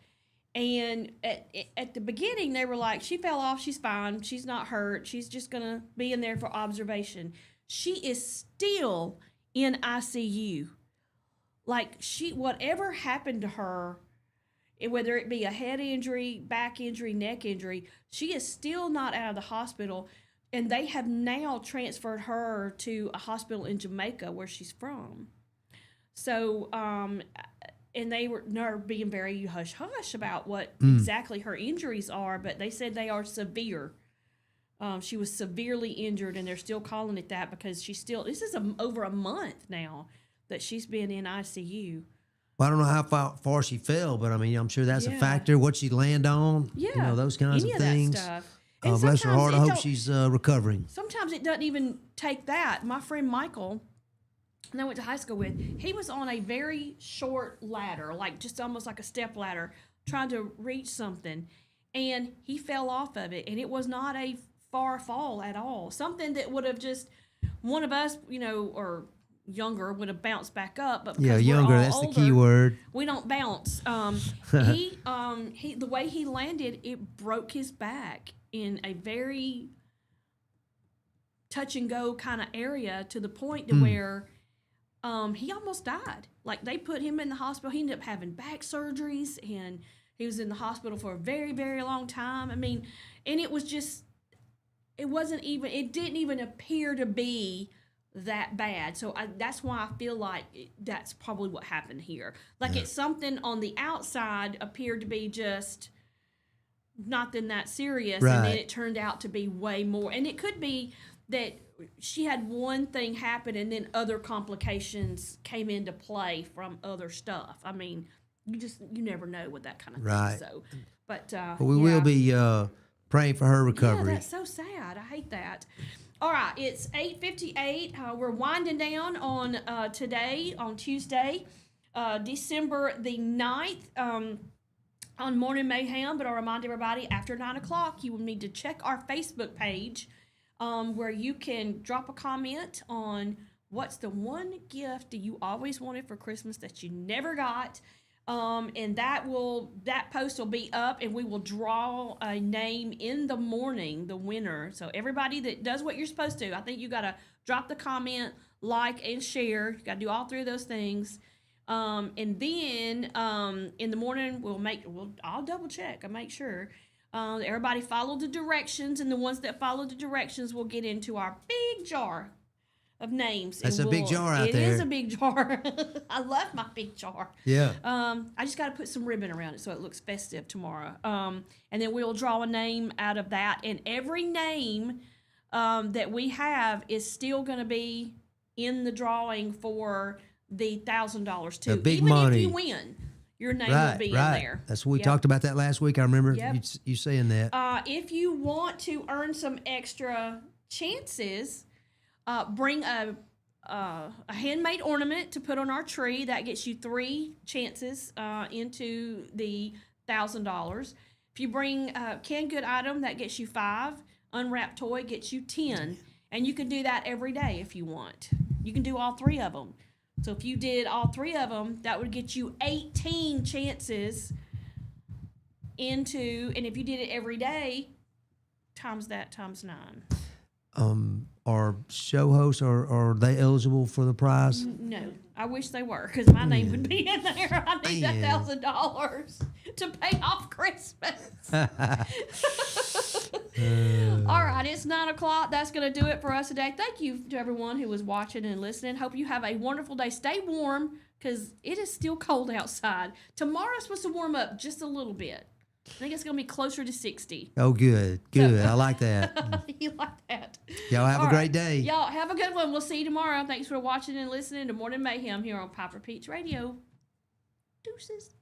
And at the beginning, they were like, she fell off, she's fine, she's not hurt, she's just going to be in there for observation. She is still in ICU. Like, whatever happened to her, whether it be a head injury, back injury, neck injury, she is still not out of the hospital. And they have now transferred her to a hospital in Jamaica where she's from. So, and they're being very hush-hush about what exactly her injuries are, but they said they are severe. She was severely injured, and they're still calling it that because this is over a month now that she's been in ICU. Well, I don't know how far she fell, but I mean, I'm sure that's a factor. What she land on, those kinds of things. That stuff. Bless her heart, I hope she's recovering. Sometimes it doesn't even take that. My friend Michael, and I went to high school with, he was on a very short ladder, like just almost like a step ladder, trying to reach something, and he fell off of it, and it was not a far fall at all. Something that would have just, one of us, or younger, would have bounced back up, but because younger, that's older, the key word. We don't bounce. The way he landed, it broke his back in a very touch and go kind of area, to the point to where he almost died. Like, they put him in the hospital. He ended up having back surgeries, and he was in the hospital for a very, very long time. I mean, and it didn't even appear to be that bad. So that's why I feel like that's probably what happened here. Like it's something on the outside appeared to be just nothing that serious, and then Right. it turned out to be way more. And it could be that she had one thing happen and then other complications came into play from other stuff. I mean, you never know with that kind of Right. thing. So, but But we will be praying for her yeah, recovery. that's so sad. I hate that. All right, it's 8:58. We're winding down on today, on Tuesday, December the 9th, on Morning Mayhem. But I'll remind everybody, after 9 o'clock, you will need to check our Facebook page where you can drop a comment on what's the one gift that you always wanted for Christmas that you never got. And that post will be up, and we will draw a name in the morning, the winner. So everybody that does what you're supposed to, I think you got to drop the comment, like, and share. You got to do all three of those things. And then in the morning I'll double check and make sure everybody follow the directions, and the ones that follow the directions will get into our big jar of names. That's a big jar out It there. is a big jar. I love my big jar. Yeah. I just got to put some ribbon around it so it looks festive tomorrow. And then we'll draw a name out of that. And every name that we have is still going to be in the drawing for the $1,000 too. The big Even money. if you win, your name will Right, be in right. there. That's what we Yep. talked about that last week. I remember Yep. you saying that. If you want to earn some extra chances, bring a handmade ornament to put on our tree. That gets you 3 chances into the $1,000. If you bring a canned good item, that gets you 5. Unwrapped toy gets you 10. And you can do that every day if you want. You can do all 3 of them. So if you did all 3 of them, that would get you 18 chances into, and if you did it every day, times that times 9. Are show hosts, are they eligible for the prize? No, I wish they were, because my name would be in there. I need that Man. $1,000 to pay off Christmas. All right, it's 9 o'clock. That's going to do it for us today. Thank you to everyone who was watching and listening. Hope you have a wonderful day. Stay warm, because it is still cold outside. Tomorrow's supposed to warm up just a little bit. I think it's going to be closer to 60. Oh, good. I like that. You like that? Y'all have All a right. great day. Y'all have a good one. We'll see you tomorrow. Thanks for watching and listening to Morning Mayhem here on Piper Peach Radio. Deuces.